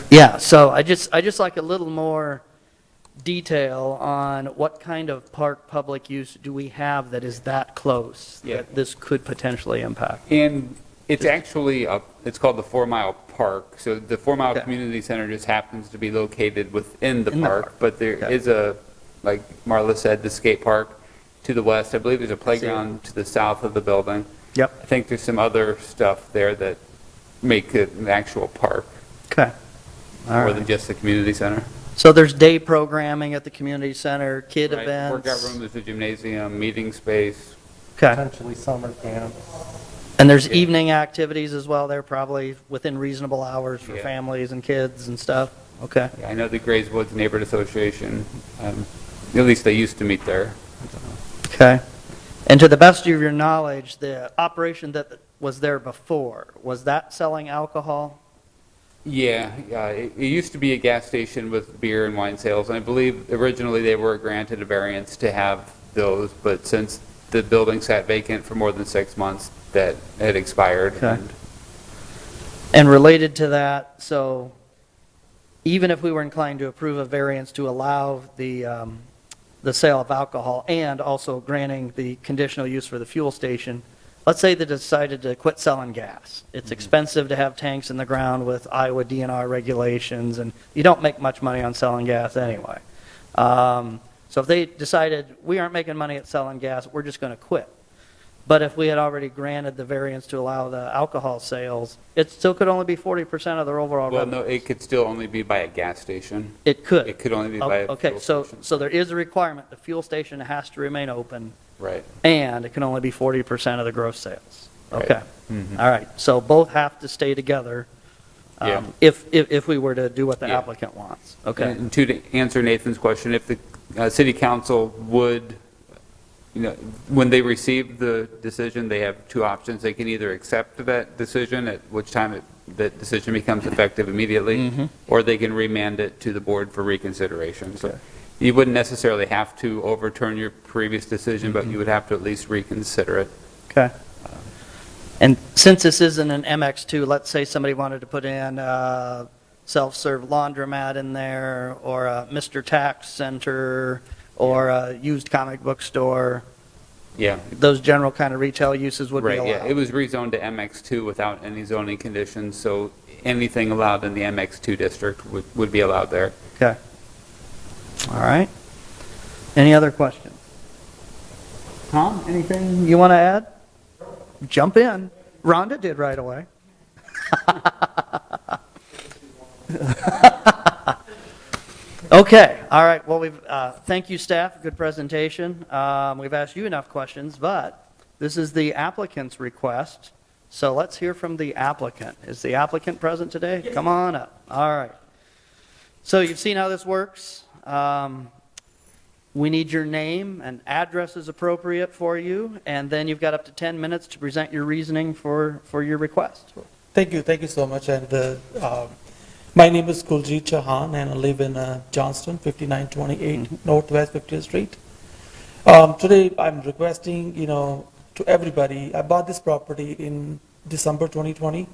[SPEAKER 1] Yeah, so I just like a little more detail on what kind of park public use do we have that is that close,
[SPEAKER 5] Yeah.
[SPEAKER 1] that this could potentially impact?
[SPEAKER 5] And it's actually, it's called the 4 Mile Park. So the 4 Mile
[SPEAKER 1] Okay.
[SPEAKER 5] Community Center just happens to be located within the
[SPEAKER 1] In the
[SPEAKER 5] park,
[SPEAKER 1] park.
[SPEAKER 5] but there
[SPEAKER 1] Okay.
[SPEAKER 5] is like Marla said, the skate park to the west. I believe there's a playground to the south of the building.
[SPEAKER 1] Yep.
[SPEAKER 5] I think there's some other stuff there that make it an actual park,
[SPEAKER 1] Okay. All
[SPEAKER 5] more
[SPEAKER 1] right.
[SPEAKER 5] than just the community center.
[SPEAKER 1] So there's day programming at the community center, kid
[SPEAKER 5] Right,
[SPEAKER 1] events?
[SPEAKER 5] Workout room, there's a gymnasium, meeting space.
[SPEAKER 1] Okay.
[SPEAKER 2] Potentially summer camp.
[SPEAKER 1] And there's
[SPEAKER 5] Yeah.
[SPEAKER 1] evening activities as well there, probably within reasonable hours for
[SPEAKER 5] Yeah.
[SPEAKER 1] families and kids and stuff? Okay.
[SPEAKER 5] Yeah, I know the Grays Woods Neighborhood Association, at least they used to meet there.
[SPEAKER 1] Okay. And to the best of your knowledge, the operation that was there before, was that selling alcohol?
[SPEAKER 5] Yeah, it used to be a gas station with beer and wine sales, and I believe originally they were granted a variance to have those, but since the building sat vacant for more than 6 months, that had expired.
[SPEAKER 1] Okay.
[SPEAKER 5] and-
[SPEAKER 1] And related to that, so even if we were inclined to approve a variance to allow the sale of alcohol and also granting the conditional use for the fuel station, let's say they decided to quit selling gas. It's expensive to have tanks in the ground with Iowa DNR regulations, and you don't make much money on selling gas anyway. So if they decided, we aren't making money at selling gas, we're just going to quit. But if we had already granted the variance to allow the alcohol sales, it still could only be 40% of their overall
[SPEAKER 5] Well,
[SPEAKER 1] revenue.
[SPEAKER 5] no, it could still only be by a gas station.
[SPEAKER 1] It could.
[SPEAKER 5] It could only be by a
[SPEAKER 1] Okay,
[SPEAKER 5] fuel
[SPEAKER 1] so,
[SPEAKER 5] station.
[SPEAKER 1] so there is a requirement, the fuel station has to remain open,
[SPEAKER 5] Right.
[SPEAKER 1] and it can only be 40% of the gross sales.
[SPEAKER 5] Right.
[SPEAKER 1] Okay, all right, so both have to stay together
[SPEAKER 5] Yeah.
[SPEAKER 1] if we were to do what the
[SPEAKER 5] Yeah.
[SPEAKER 1] applicant wants. Okay,
[SPEAKER 5] And to answer Nathan's question, if the city council would, when they receive the decision, they have two options. They can either accept that decision, at which time that decision becomes effective immediately, or they can remand it to the board for reconsideration. So you wouldn't necessarily have to overturn your previous decision, but you would have to at least reconsider it.
[SPEAKER 1] okay. And since this isn't an MX2, let's say somebody wanted to put in a self-serve laundromat in there, or a Mr. Tax Center, or a used comic book store.
[SPEAKER 5] Yeah.
[SPEAKER 1] Those general kind of retail uses would be
[SPEAKER 5] Right,
[SPEAKER 1] allowed.
[SPEAKER 5] yeah. It was rezoned to MX2 without any zoning conditions, so anything allowed in the MX2 district would be allowed there.
[SPEAKER 1] Okay. All right. Any other questions? Tom, anything you want to add? Jump in. Rhonda did right away. Okay, all right, well, thank you, staff, good presentation. We've asked you enough questions, but this is the applicant's request, so let's hear from the applicant. Is the applicant present today? Come on up, all right. So you've seen how this works. We need your name and address is appropriate for you, and then you've got up to 10 minutes to present your reasoning for your request.
[SPEAKER 10] Thank you so much. And my name is Kuljit Chauhan, and I live in Johnston, 5928 Northwest 50th Street. Today, I'm requesting, to everybody. I bought this property in December 2020,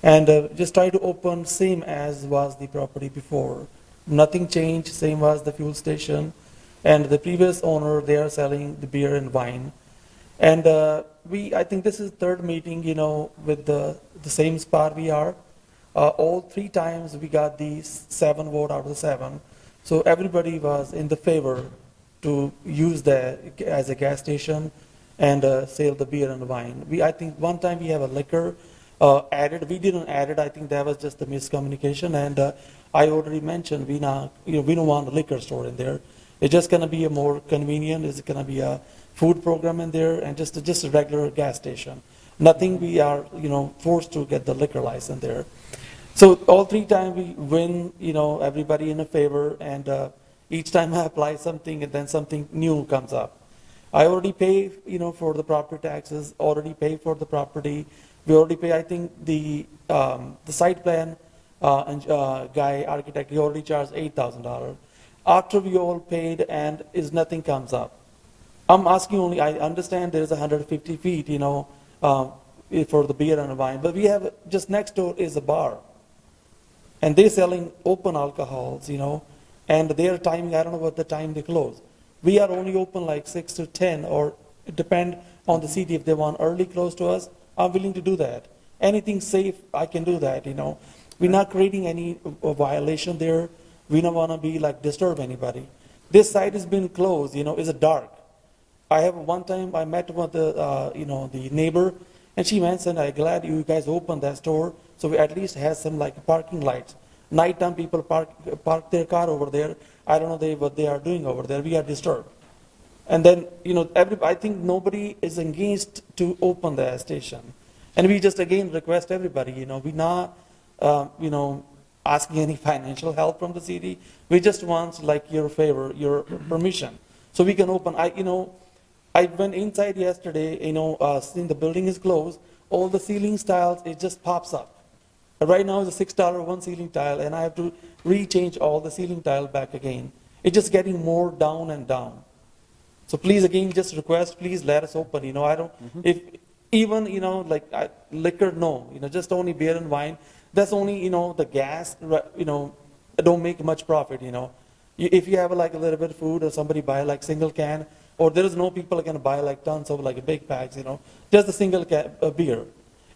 [SPEAKER 10] and just try to open same as was the property before. Nothing changed. Same was the fuel station, and the previous owner, they are selling the beer and wine. And I think this is third meeting, with the same spot we are. All 3 times we got the 7 vote out of the 7. So everybody was in the favor to use that as a gas station and sell the beer and wine. I think one time we have a liquor added. We didn't add it. I think that was just a miscommunication. And I already mentioned we don't want a liquor store in there. It's just going to be a more convenient. It's going to be a food program in there and just a regular gas station. Nothing we are forced to get the liquor license there. So all 3 times we win, everybody in a favor, and each time I apply something and then something new comes up. I already pay, for the property taxes, already pay for the property. We already pay, I think, the site plan and guy, architect, he already charged $8,000. After we all paid and nothing comes up. I'm asking only, I understand there is 150 feet, for the beer and wine, but we have, just next door is a bar. And they're selling open alcohols, and their timing, I don't know what the time they close. We are only open like 6 to 10, or it depend on the city. If they want early close to us, I'm willing to do that. Anything safe, I can do that, We're not creating any violation there. We don't want to be like disturb anybody. This site has been closed, it's dark. I have one time I met with the neighbor, and she mentioned, "I'm glad you guys opened that store, so we at least have some like parking lights. Nighttime people park their car over there. I don't know what they are doing over there. We are disturbed." And then I think nobody is engaged to open the station, and we just again request everybody. We're not asking any financial help from the city. We just want like your favor, your permission, so we can open. I went inside yesterday, seeing the building is closed, all the ceiling tiles, it just pops up. Right now it's a $6 one ceiling tile, and I have to rechange all the ceiling tile back again. It's just getting more down and down. So please, again, just request, please let us open. I don't, if even, liquor, no, just only beer and wine. That's only, the gas, don't make much profit, If you have like a little bit of food, or somebody buy like single can, or there is no people can buy like tons of like big bags, just a single can beer.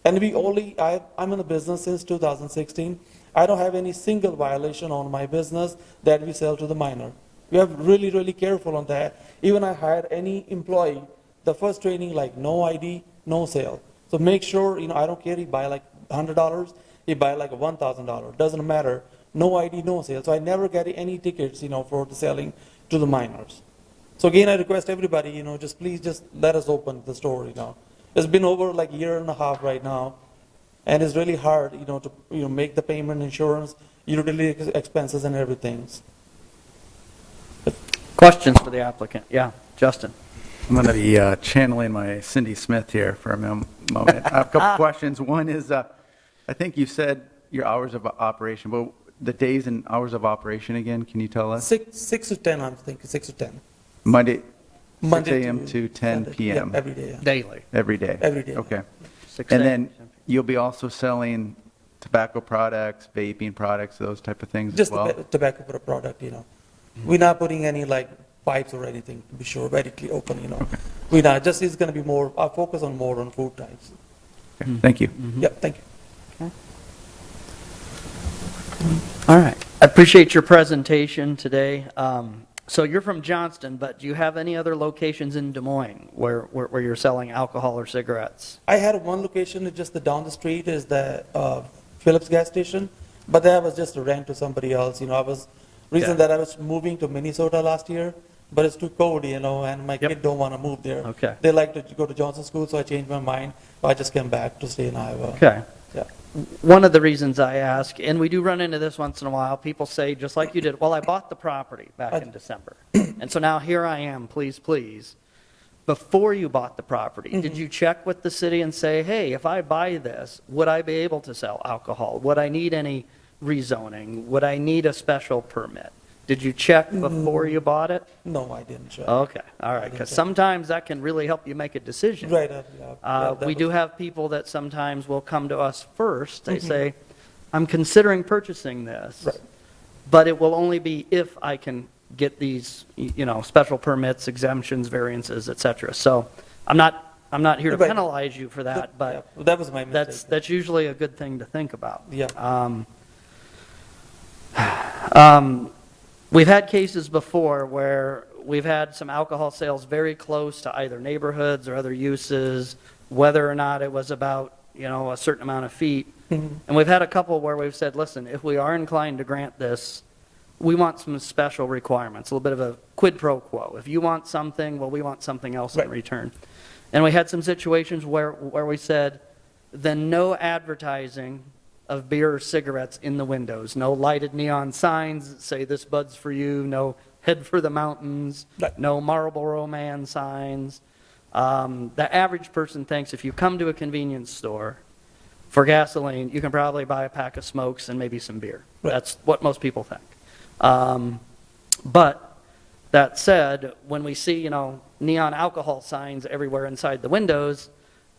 [SPEAKER 10] And I'm in the business since 2016. I don't have any single violation on my business that we sell to the minor. We are really, really careful on that. Even I hire any employee, the first training, like no ID, no sale. So make sure, I don't care, he buy like $100, he buy like $1,000. Doesn't matter. No ID, no sale. So I never get any tickets, for the selling to the minors. So again, I request everybody, just please just let us open the store, It's been over like a year and a half right now, and it's really hard, to make the payment, insurance, utility expenses, and everything.
[SPEAKER 1] Questions for the applicant? Yeah, Justin.
[SPEAKER 3] I'm going to be channeling my Cindy Smith here for a moment. I have a couple questions. One is, I think you said your hours of operation, but the days and hours of operation again, can you tell us?
[SPEAKER 10] 6 to 10, I'm thinking, 6 to 10.
[SPEAKER 3] Monday 6
[SPEAKER 10] Monday
[SPEAKER 3] a.m. to 10
[SPEAKER 10] Sunday.
[SPEAKER 3] p.m.?
[SPEAKER 10] Yeah, every day, yeah.
[SPEAKER 1] Daily.
[SPEAKER 3] Every day?
[SPEAKER 10] Every day.
[SPEAKER 3] Okay.
[SPEAKER 1] 6
[SPEAKER 3] And
[SPEAKER 1] a.m.
[SPEAKER 3] then you'll be also selling tobacco products, vaping products, those type of things as
[SPEAKER 10] Just
[SPEAKER 3] well?
[SPEAKER 10] the tobacco for a product, We're not putting any like pipes or anything, to be sure, radically open,
[SPEAKER 3] Okay.
[SPEAKER 10] We're not, just it's going to be more, our focus on more on food types.
[SPEAKER 3] Okay. Thank you.
[SPEAKER 10] Yep, thank you.
[SPEAKER 1] All right. I appreciate your presentation today. So you're from Johnston, but do you have any other locations in Des Moines where you're selling alcohol or cigarettes?
[SPEAKER 10] I had one location, just down the street is the Phillips gas station, but that was just a rent to somebody else. Reason that I was moving to Minnesota last year, but it's too cold, and my kid don't want to move there.
[SPEAKER 1] Okay.
[SPEAKER 10] They like to go to Johnson School, so I changed my mind. So I just came back to stay in Iowa.
[SPEAKER 1] Okay.
[SPEAKER 10] Yeah.
[SPEAKER 1] One of the reasons I ask, and we do run into this once in a while, people say, just like you did, well, I bought the property back in December. And so now here I am, please. Before you bought the property, did you check with the city and say, hey, if I buy this, would I be able to sell alcohol? Would I need any rezoning? Would I need a special permit? Did you check before you bought it?
[SPEAKER 10] No, I didn't check.
[SPEAKER 1] Okay, all right, because sometimes that can really help you make a decision.
[SPEAKER 10] Right. Yeah,
[SPEAKER 1] We do have people that sometimes will come to us first. They say, I'm considering purchasing this,
[SPEAKER 10] Right.
[SPEAKER 1] but it will only be if I can get these, special permits, exemptions, variances, et cetera. So I'm not here to
[SPEAKER 10] Right.
[SPEAKER 1] penalize you for that, but
[SPEAKER 10] Yeah, that was my mistake.
[SPEAKER 1] that's usually a good thing to think about.
[SPEAKER 10] Yeah.
[SPEAKER 1] We've had cases before where we've had some alcohol sales very close to either neighborhoods or other uses, whether or not it was about, a certain amount of feet. And we've had a couple where we've said, listen, if we are inclined to grant this, we want some special requirements, a little bit of a quid pro quo. If you want something, well, we want something else in
[SPEAKER 10] Right.
[SPEAKER 1] return. And we had some situations where we said, then no advertising of beer or cigarettes in the windows. No lighted neon signs that say this bud's for you, no head for the mountains,
[SPEAKER 10] Right.
[SPEAKER 1] no Marlboro Man signs. The average person thinks if you come to a convenience store for gasoline, you can probably buy a pack of smokes and maybe some beer.
[SPEAKER 10] Right.
[SPEAKER 1] That's what most people think. But that said, when we see, neon alcohol signs everywhere inside the windows,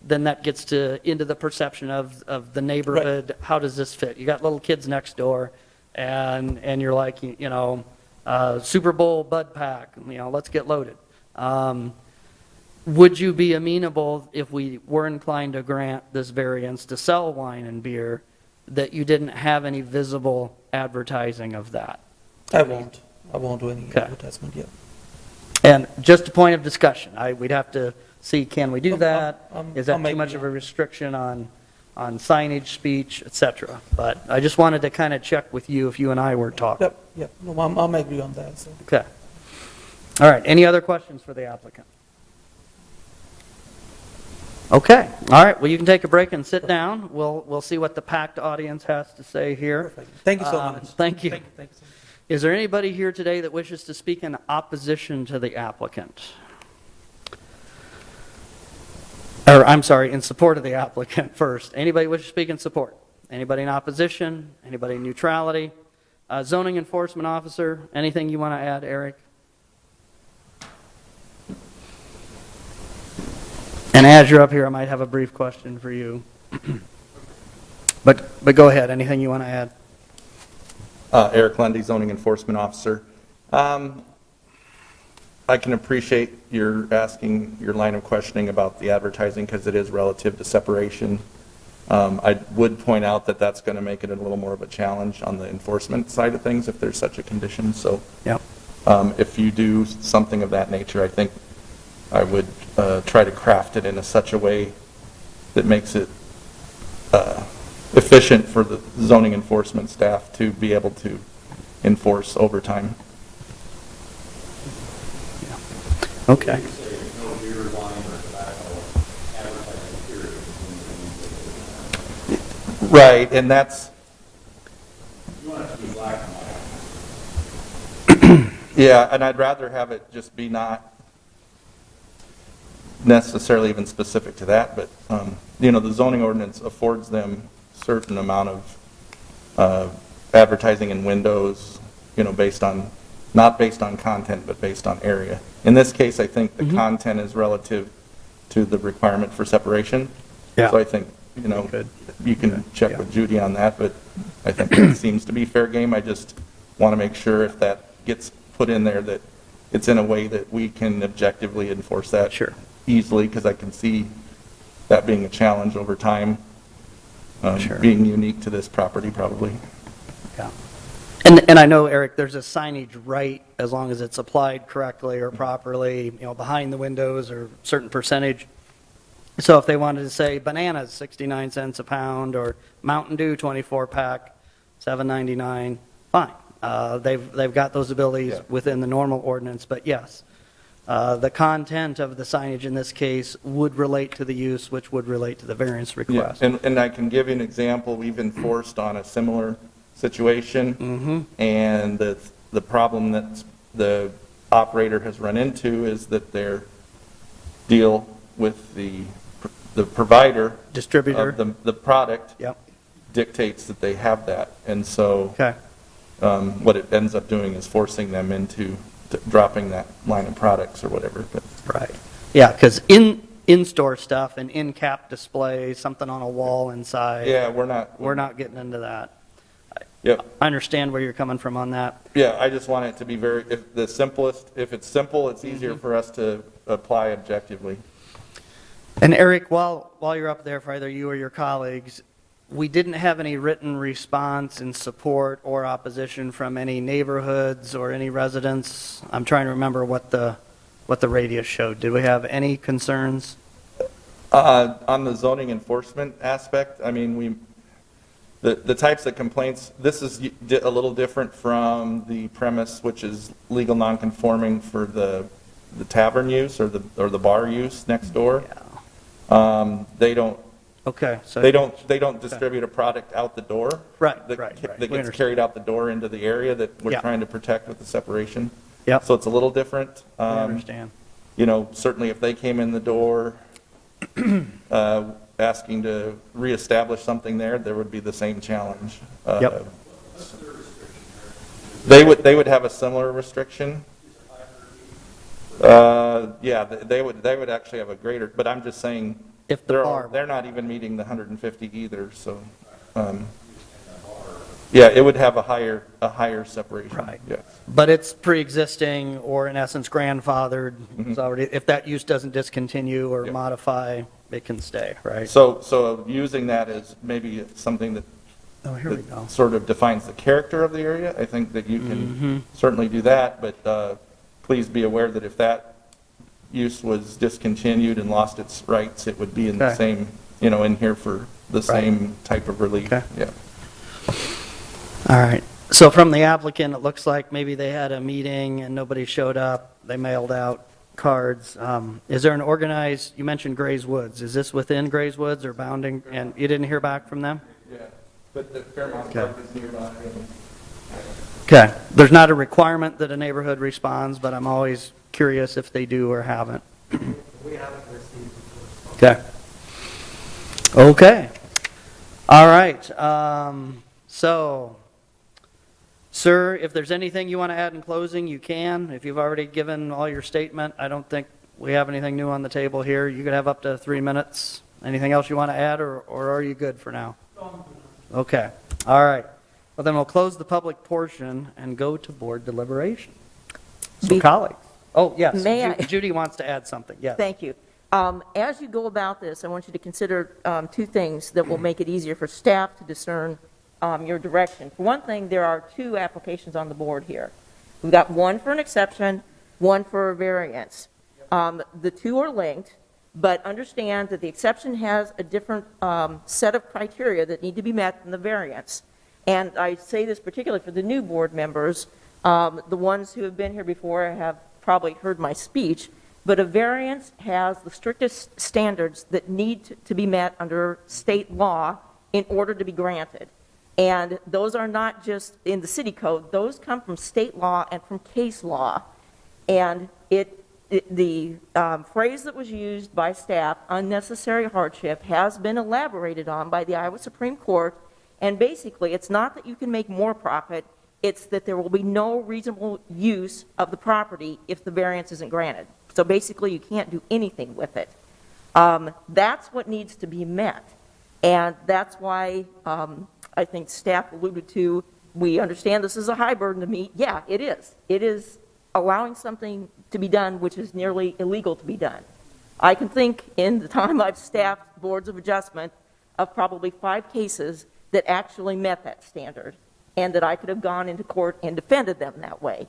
[SPEAKER 1] then that gets into the perception of the neighborhood. How does this fit? You got little kids next door, and you're like, Super Bowl Bud Pack, let's get loaded. Would you be amenable, if we were inclined to grant this variance to sell wine and beer, that you didn't have any visible advertising of that?
[SPEAKER 10] I won't do any
[SPEAKER 1] Okay.
[SPEAKER 10] advertisement yet.
[SPEAKER 1] And just a point of discussion, we'd have to see, can we do that? Is
[SPEAKER 10] I'll
[SPEAKER 1] that
[SPEAKER 10] make
[SPEAKER 1] too much
[SPEAKER 10] it.
[SPEAKER 1] of a restriction on signage, speech, et cetera? But I just wanted to kind of check with you if you and I were talking.
[SPEAKER 10] Yep, no, I'm agree on that, so.
[SPEAKER 1] Okay. All right, any other questions for the applicant? Okay, all right, well, you can take a break and sit down. We'll see what the packed audience has to say here.
[SPEAKER 10] Perfect. Thank you so much.
[SPEAKER 1] Thank you.
[SPEAKER 10] Thank you so much.
[SPEAKER 1] Is there anybody here today that wishes to speak in opposition to the applicant? Or, I'm sorry, in support of the applicant first. Anybody wish to speak in support? Anybody in opposition? Anybody in neutrality? Zoning enforcement officer, anything you want to add, Eric? And as you're up here, I might have a brief question for you. But go ahead, anything you want to add?
[SPEAKER 8] Eric Lundy, zoning enforcement officer. I can appreciate your asking your line of questioning about the advertising because it is relative to separation. I would point out that that's going to make it a little more of a challenge on the enforcement side of things if there's such a condition. So
[SPEAKER 1] Yep.
[SPEAKER 8] if you do something of that nature, I think I would try to craft it in such a way that makes it efficient for the zoning enforcement staff to be able to enforce overtime.
[SPEAKER 1] Okay.
[SPEAKER 8] Right, and that's... Yeah, and I'd rather have it just be not necessarily even specific to that, but, the zoning ordinance affords them certain amount of advertising in windows, not based on content, but based on area. In this case, I think the content is relative to the requirement for separation.
[SPEAKER 1] Yeah.
[SPEAKER 8] So I think, you can check with Judy on that, but I think that seems to be fair game. I just want to make sure if that gets put in there that it's in a way that we can objectively enforce that
[SPEAKER 1] Sure.
[SPEAKER 8] easily, because I can see that being a challenge over time,
[SPEAKER 1] Sure.
[SPEAKER 8] being unique to this property probably.
[SPEAKER 1] Yeah. And I know, Eric, there's a signage right as long as it's applied correctly or properly, behind the windows or certain percentage. So if they wanted to say bananas, 69 cents a pound, or Mountain Dew 24-pack, $7.99, fine. They've got those abilities within the normal ordinance, but yes, the content of the signage in this case would relate to the use, which would relate to the variance request.
[SPEAKER 8] Yeah, and I can give you an example. We've enforced on a similar situation, and the problem that the operator has run into is that their deal with the provider
[SPEAKER 1] Distributor.
[SPEAKER 8] of the product
[SPEAKER 1] Yep.
[SPEAKER 8] dictates that they have that, and so
[SPEAKER 1] Okay.
[SPEAKER 8] what it ends up doing is forcing them into dropping that line of products or whatever. But
[SPEAKER 1] Right. Yeah, because in-store stuff and in-cap display, something on a wall inside.
[SPEAKER 8] yeah,
[SPEAKER 1] We're not getting into that.
[SPEAKER 8] Yep.
[SPEAKER 1] I understand where you're coming from on that.
[SPEAKER 8] Yeah, I just want it to be if it's simple, it's easier for us to apply objectively.
[SPEAKER 1] And Eric, while you're up there, for either you or your colleagues, we didn't have any written response in support or opposition from any neighborhoods or any residents. I'm trying to remember what the radius showed. Did we have any concerns?
[SPEAKER 8] On the zoning enforcement aspect, I mean, the types of complaints, this is a little different from the premise, which is legal nonconforming for the tavern use or the bar use next door.
[SPEAKER 1] Yeah.
[SPEAKER 8] They don't
[SPEAKER 1] Okay. So
[SPEAKER 8] They don't distribute a product out the door.
[SPEAKER 1] Right,
[SPEAKER 8] that-
[SPEAKER 1] right.
[SPEAKER 8] That
[SPEAKER 1] We
[SPEAKER 8] gets
[SPEAKER 1] understand.
[SPEAKER 8] carried out the door into the area that we're
[SPEAKER 1] Yeah.
[SPEAKER 8] trying to protect with the separation.
[SPEAKER 1] Yep.
[SPEAKER 8] So it's a little different.
[SPEAKER 1] I understand.
[SPEAKER 8] Certainly if they came in the door asking to reestablish something there would be the same challenge.
[SPEAKER 1] Yep.
[SPEAKER 8] They would have a similar restriction. Yeah, they would actually have a greater, but I'm just saying,
[SPEAKER 1] If the bar.
[SPEAKER 8] they're not even meeting the 150 either, so, yeah, it would have a higher separation.
[SPEAKER 1] Right.
[SPEAKER 8] Yes.
[SPEAKER 1] But it's pre-existing or in essence grandfathered. It's already, if that use doesn't discontinue or
[SPEAKER 8] Yep.
[SPEAKER 1] modify, it can stay, right?
[SPEAKER 8] So using that as maybe something that
[SPEAKER 1] Oh, here we go.
[SPEAKER 8] that sort of defines the character of the area, I think that you can certainly do that, but please be aware that if that use was discontinued and lost its rights, it would be in the
[SPEAKER 1] Okay.
[SPEAKER 8] same, in here for the same type of relief.
[SPEAKER 1] Okay.
[SPEAKER 8] Yeah.
[SPEAKER 1] All right. So from the applicant, it looks like maybe they had a meeting and nobody showed up. They mailed out cards. Is there an organized, you mentioned Gray's Woods. Is this within Gray's Woods or bounding? And you didn't hear back from them?
[SPEAKER 8] Yeah, but the Fairmont
[SPEAKER 1] Okay.
[SPEAKER 8] Park is nearby.
[SPEAKER 1] Okay. There's not a requirement that a neighborhood responds, but I'm always curious if they do or haven't.
[SPEAKER 2] We haven't received.
[SPEAKER 1] Okay. Okay. All right. So, sir, if there's anything you want to add in closing, you can. If you've already given all your statement, I don't think we have anything new on the table here. You could have up to 3 minutes. Anything else you want to add, or are you good for now? Okay. All right. Well, then we'll close the public portion and go to board deliberation. So,
[SPEAKER 9] Be-
[SPEAKER 1] colleagues. Oh, yes.
[SPEAKER 9] May I-
[SPEAKER 1] Judy wants to add something. Yes.
[SPEAKER 9] Thank you. As you go about this, I want you to consider two things that will make it easier for staff to discern your direction. For one thing, there are two applications on the board here. We've got one for an exception, one for a variance. The two are linked, but understand that the exception has a different set of criteria that need to be met than the variance. And I say this particularly for the new board members. The ones who have been here before have probably heard my speech, but a variance has the strictest standards that need to be met under state law in order to be granted. And those are not just in the city code, those come from state law and from case law. And the phrase that was used by staff, unnecessary hardship, has been elaborated on by the Iowa Supreme Court. And basically, it's not that you can make more profit, it's that there will be no reasonable use of the property if the variance isn't granted. So basically, you can't do anything with it. That's what needs to be met. And that's why I think staff alluded to, we understand this is a high burden to meet. Yeah, it is. It is allowing something to be done which is nearly illegal to be done. I can think in the time I've staffed boards of adjustment of probably 5 cases that actually met that standard and that I could have gone into court and defended them that way.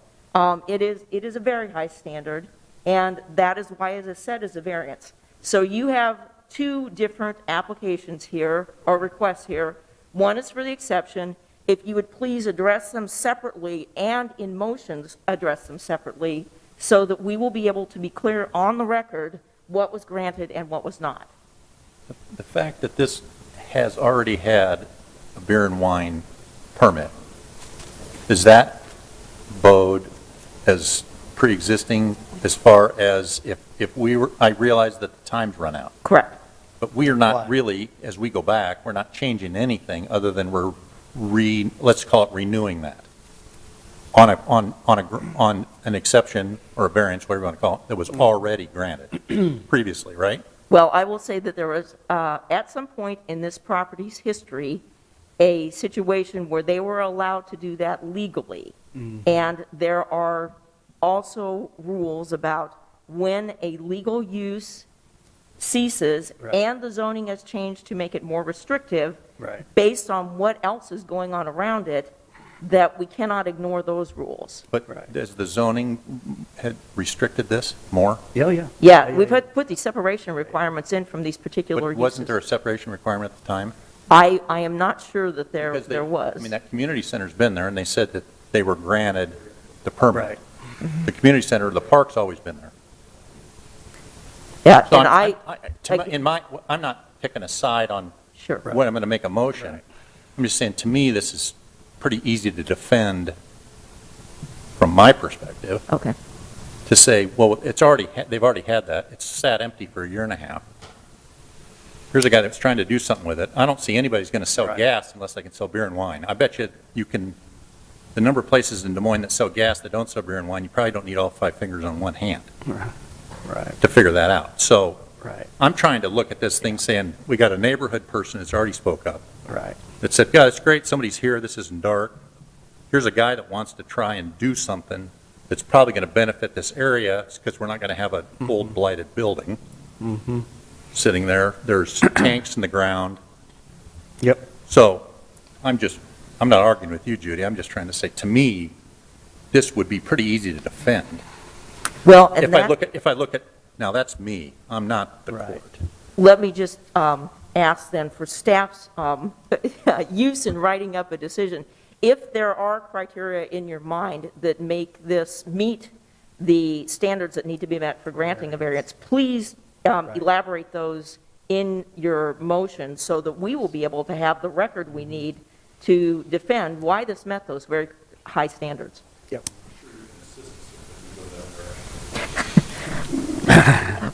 [SPEAKER 9] It is a very high standard, and that is why, as I said, is a variance. So you have 2 different applications here, or requests here. One is for the exception. If you would please address them separately and in motions address them separately so that we will be able to be clear on the record what was granted and what was not.
[SPEAKER 7] The fact that this has already had a beer and wine permit, is that bode as pre-existing as far as if we were, I realize that the time's run out,
[SPEAKER 9] Correct.
[SPEAKER 7] but we are not
[SPEAKER 1] Why?
[SPEAKER 7] really, as we go back, we're not changing anything other than we're let's call it renewing that on an exception or a variance, whatever you want to call it, that was already granted previously, right?
[SPEAKER 9] Well, I will say that there was, at some point in this property's history, a situation where they were allowed to do that legally. And there are also rules about when a legal use ceases
[SPEAKER 1] Right.
[SPEAKER 9] and the zoning has changed to make it more restrictive
[SPEAKER 1] Right.
[SPEAKER 9] based on what else is going on around it, that we cannot ignore those rules.
[SPEAKER 7] But
[SPEAKER 1] Right.
[SPEAKER 7] has the zoning had restricted this more?
[SPEAKER 1] Yeah, yeah.
[SPEAKER 9] Yeah, we've put these separation requirements in from these particular
[SPEAKER 7] But
[SPEAKER 9] uses.
[SPEAKER 7] wasn't there a separation requirement at the time?
[SPEAKER 9] I am not sure that
[SPEAKER 7] Because
[SPEAKER 9] there was.
[SPEAKER 7] I mean, that community center's been there, and they said that they were granted the permit.
[SPEAKER 1] Right.
[SPEAKER 7] The community center, the park's always been there.
[SPEAKER 9] Yeah,
[SPEAKER 7] So
[SPEAKER 9] and
[SPEAKER 7] I'm not picking a side on
[SPEAKER 9] sure.
[SPEAKER 7] when I'm going to make a motion.
[SPEAKER 1] Right.
[SPEAKER 7] I'm just saying, to me, this is pretty easy to defend from my perspective,
[SPEAKER 9] Okay.
[SPEAKER 7] to say, well, they've already had that. It's sat empty for a year and a half. Here's a guy that's trying to do something with it. I don't see anybody's going to sell
[SPEAKER 1] Right.
[SPEAKER 7] gas unless they can sell beer and wine. I bet you can the number of places in Des Moines that sell gas that don't sell beer and wine, you probably don't need all 5 fingers on one hand
[SPEAKER 1] Right,
[SPEAKER 7] to figure that out. So
[SPEAKER 1] right,
[SPEAKER 7] I'm trying to look at this thing saying, we got a neighborhood person that's already spoke up,
[SPEAKER 1] right.
[SPEAKER 7] that said, yeah, it's great, somebody's here, this isn't dark. Here's a guy that wants to try and do something that's probably going to benefit this area, because we're not going to have an old blighted building
[SPEAKER 1] Mm-hmm.
[SPEAKER 7] sitting there. There's tanks in the ground.
[SPEAKER 1] Yep.
[SPEAKER 7] So I'm not arguing with you, Judy, I'm just trying to say, to me, this would be pretty easy to defend.
[SPEAKER 9] Well, and
[SPEAKER 7] If I look at, now that's me, I'm not the
[SPEAKER 1] Right.
[SPEAKER 7] court.
[SPEAKER 9] let me just ask then for staff's use in writing up a decision. If there are criteria in your mind that make this meet the standards that need to be met for granting a variance, please elaborate those in your motion so that we will be able to have the record we need to defend why this met those very high standards.
[SPEAKER 1] Yep.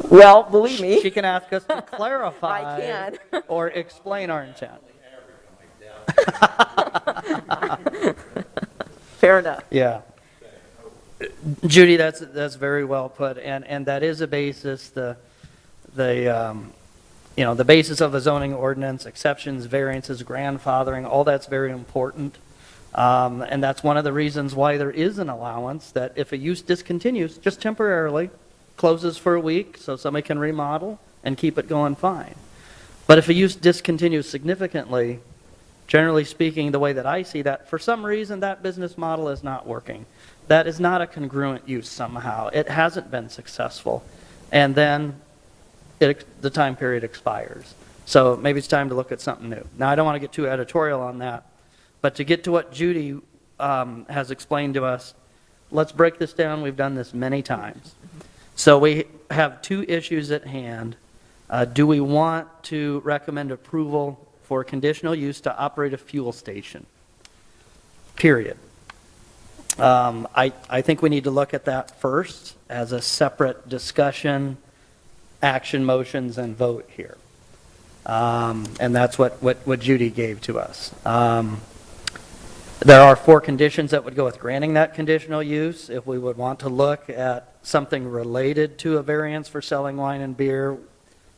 [SPEAKER 9] Well, believe me.
[SPEAKER 1] She can ask us to clarify.
[SPEAKER 9] I can.
[SPEAKER 1] Or explain our intent.
[SPEAKER 9] Fair enough.
[SPEAKER 1] Yeah. Judy, that's very well put, and that is a basis, the basis of a zoning ordinance, exceptions, variances, grandfathering, all that's very important. And that's one of the reasons why there is an allowance, that if a use discontinues, just temporarily, closes for a week so somebody can remodel and keep it going fine. But if a use discontinues significantly, generally speaking, the way that I see that, for some reason that business model is not working. That is not a congruent use somehow. It hasn't been successful. And then the time period expires. So maybe it's time to look at something new. Now, I don't want to get too editorial on that, but to get to what Judy has explained to us, let's break this down. We've done this many times. So we have 2 issues at hand. Do we want to recommend approval for conditional use to operate a fuel station? Period. I think we need to look at that first as a separate discussion, action motions, and vote here. And that's what Judy gave to us. There are 4 conditions that would go with granting that conditional use. If we would want to look at something related to a variance for selling wine and beer,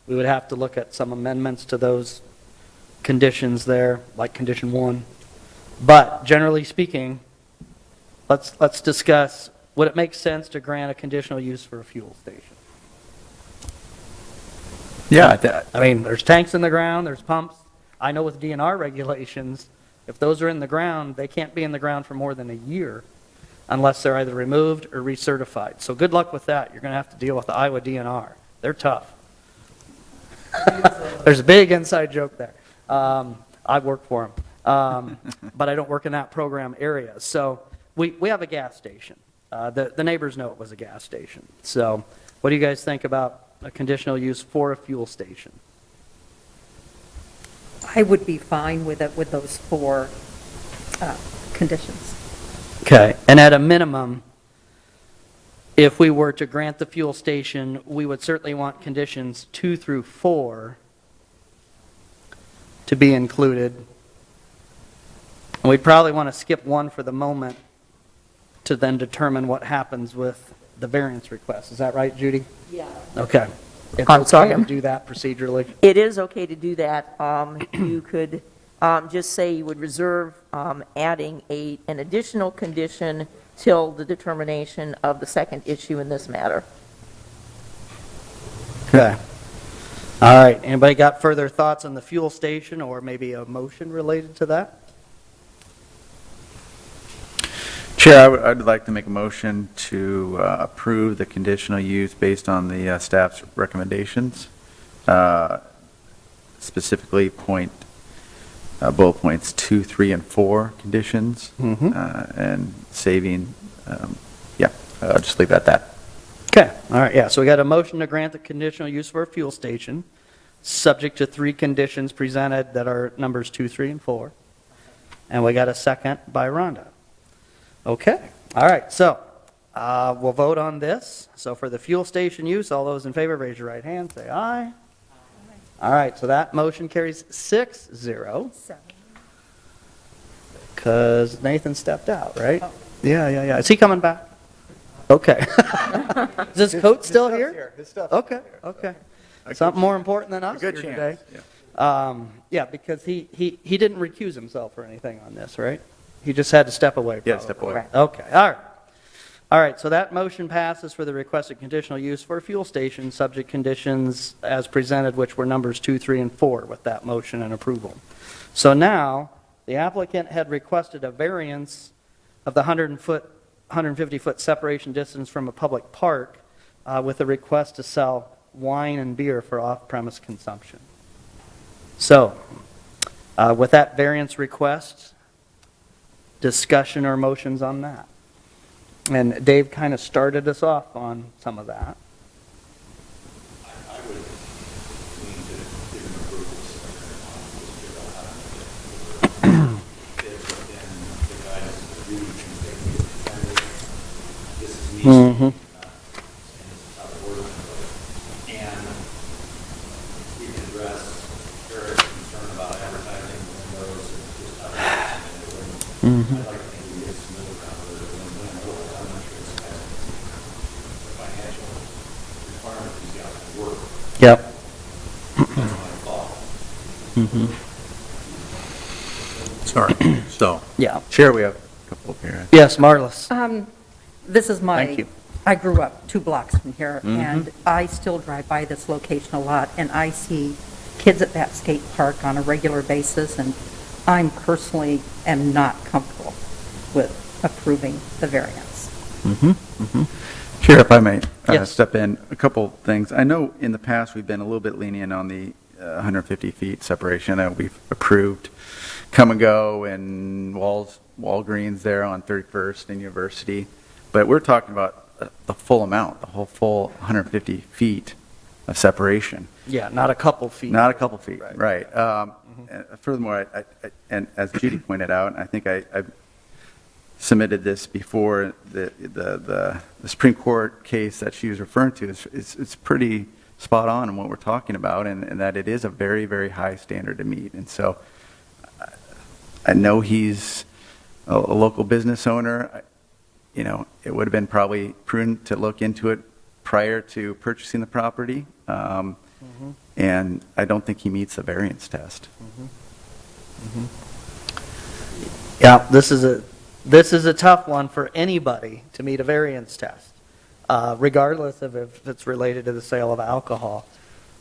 [SPEAKER 1] we would have to look at some amendments to those conditions there, like condition 1. But generally speaking, let's discuss, would it make sense to grant a conditional use for a fuel station?
[SPEAKER 3] Yeah,
[SPEAKER 1] I mean, there's tanks in the ground, there's pumps. I know with DNR regulations, if those are in the ground, they can't be in the ground for more than a year unless they're either removed or recertified. So good luck with that. You're going to have to deal with the Iowa DNR. They're tough. There's a big inside joke there. I work for them. But I don't work in that program area. So we have a gas station. The neighbors know it was a gas station. So what do you guys think about a conditional use for a fuel station?
[SPEAKER 11] I would be fine with it with those 4 conditions.
[SPEAKER 1] Okay, and at a minimum, if we were to grant the fuel station, we would certainly want conditions 2 through 4 to be included. And we'd probably want to skip 1 for the moment to then determine what happens with the variance request. Is that right, Judy?
[SPEAKER 9] Yeah.
[SPEAKER 1] Okay. It's
[SPEAKER 9] I'm sorry.
[SPEAKER 1] okay to do that procedurally.
[SPEAKER 9] It is okay to do that. You could just say you would reserve adding an additional condition till the determination of the second issue in this matter.
[SPEAKER 1] Okay. All right, anybody got further thoughts on the fuel station or maybe a motion related to that?
[SPEAKER 3] Chair, I'd like to make a motion to approve the conditional use based on the staff's recommendations, specifically bullet points 2, 3, and 4 conditions, and saving, I'll just leave it at that.
[SPEAKER 1] Okay, all right, yeah, so we got a motion to grant the conditional use for a fuel station, subject to 3 conditions presented that are numbers 2, 3, and 4. And we got a second by Rhonda. Okay, all right, so we'll vote on this. So for the fuel station use, all those in favor, raise your right hand, say aye. All right, so that motion carries 6-0. Because Nathan stepped out, right? Yeah. Is he coming back? Okay. Is his coat still here?
[SPEAKER 3] His stuff.
[SPEAKER 1] Okay. Something more important than us here
[SPEAKER 3] Good
[SPEAKER 1] today.
[SPEAKER 3] chance.
[SPEAKER 1] Yeah, because he didn't recuse himself or anything on this, right? He just had to step away.
[SPEAKER 3] Yeah, step away.
[SPEAKER 9] Correct.
[SPEAKER 1] Okay, all right. All right, so that motion passes for the requested conditional use for a fuel station, subject conditions as presented, which were numbers 2, 3, and 4 with that motion and approval. So now, the applicant had requested a variance of the 150-foot separation distance from a public park with a request to sell wine and beer for off-premise consumption. So, with that variance request, discussion or motions on that? And Dave kind of started us off on some of that.
[SPEAKER 7] I would lean to give an approval it's within the guidance of the duty this is easy,
[SPEAKER 1] Mm-hmm.
[SPEAKER 7] and it's how it works. And we can address Eric's concern about advertising windows and just how it works.
[SPEAKER 1] Mm-hmm.
[SPEAKER 7] I'd like to think we get some middle ground with it, win-win. I'm not sure it's has the financial requirement these guys to work.
[SPEAKER 1] Yep.
[SPEAKER 7] That's my thought.
[SPEAKER 1] Mm-hmm.
[SPEAKER 7] Sorry. So,
[SPEAKER 1] Yeah.
[SPEAKER 3] Chair, we have a couple here.
[SPEAKER 1] Yes, Marlis.
[SPEAKER 11] This is my...
[SPEAKER 1] Thank you.
[SPEAKER 11] I grew up 2 blocks from here,
[SPEAKER 1] Mhm.
[SPEAKER 11] and I still drive by this location a lot, and I see kids at that skate park on a regular basis, and I'm personally am not comfortable with approving the variance.
[SPEAKER 3] Chair, if I may
[SPEAKER 1] Yes.
[SPEAKER 3] step in, a couple things. I know in the past, we've been a little bit lenient on the 150 feet separation. We've approved Come and Go and Walgreens there on 31st and University. But we're talking about the full amount, the whole full 150 feet of separation.
[SPEAKER 1] Yeah, not a couple feet.
[SPEAKER 3] Not a couple feet,
[SPEAKER 1] Right.
[SPEAKER 3] right. Furthermore, and as Judy pointed out, I think I submitted this before, the Supreme Court case that she was referring to, it's pretty spot on in what we're talking about, and that it is a very, very high standard to meet. And so I know he's a local business owner. You know, it would have been probably prudent to look into it prior to purchasing the property. And I don't think he meets the variance test.
[SPEAKER 1] Yeah, this is a tough one for anybody to meet a variance test, regardless of if it's related to the sale of alcohol.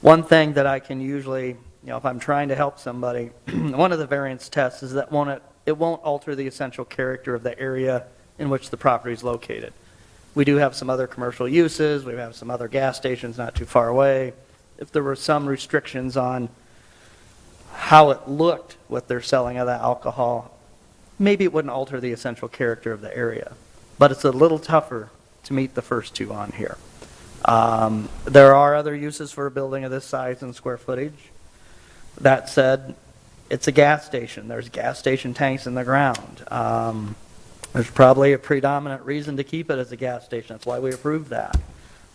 [SPEAKER 1] One thing that I can usually, if I'm trying to help somebody, one of the variance tests is that it won't alter the essential character of the area in which the property is located. We do have some other commercial uses, we have some other gas stations not too far away. If there were some restrictions on how it looked with their selling of the alcohol, maybe it wouldn't alter the essential character of the area. But it's a little tougher to meet the first two on here. There are other uses for a building of this size and square footage. That said, it's a gas station. There's gas station tanks in the ground. There's probably a predominant reason to keep it as a gas station. That's why we approved that.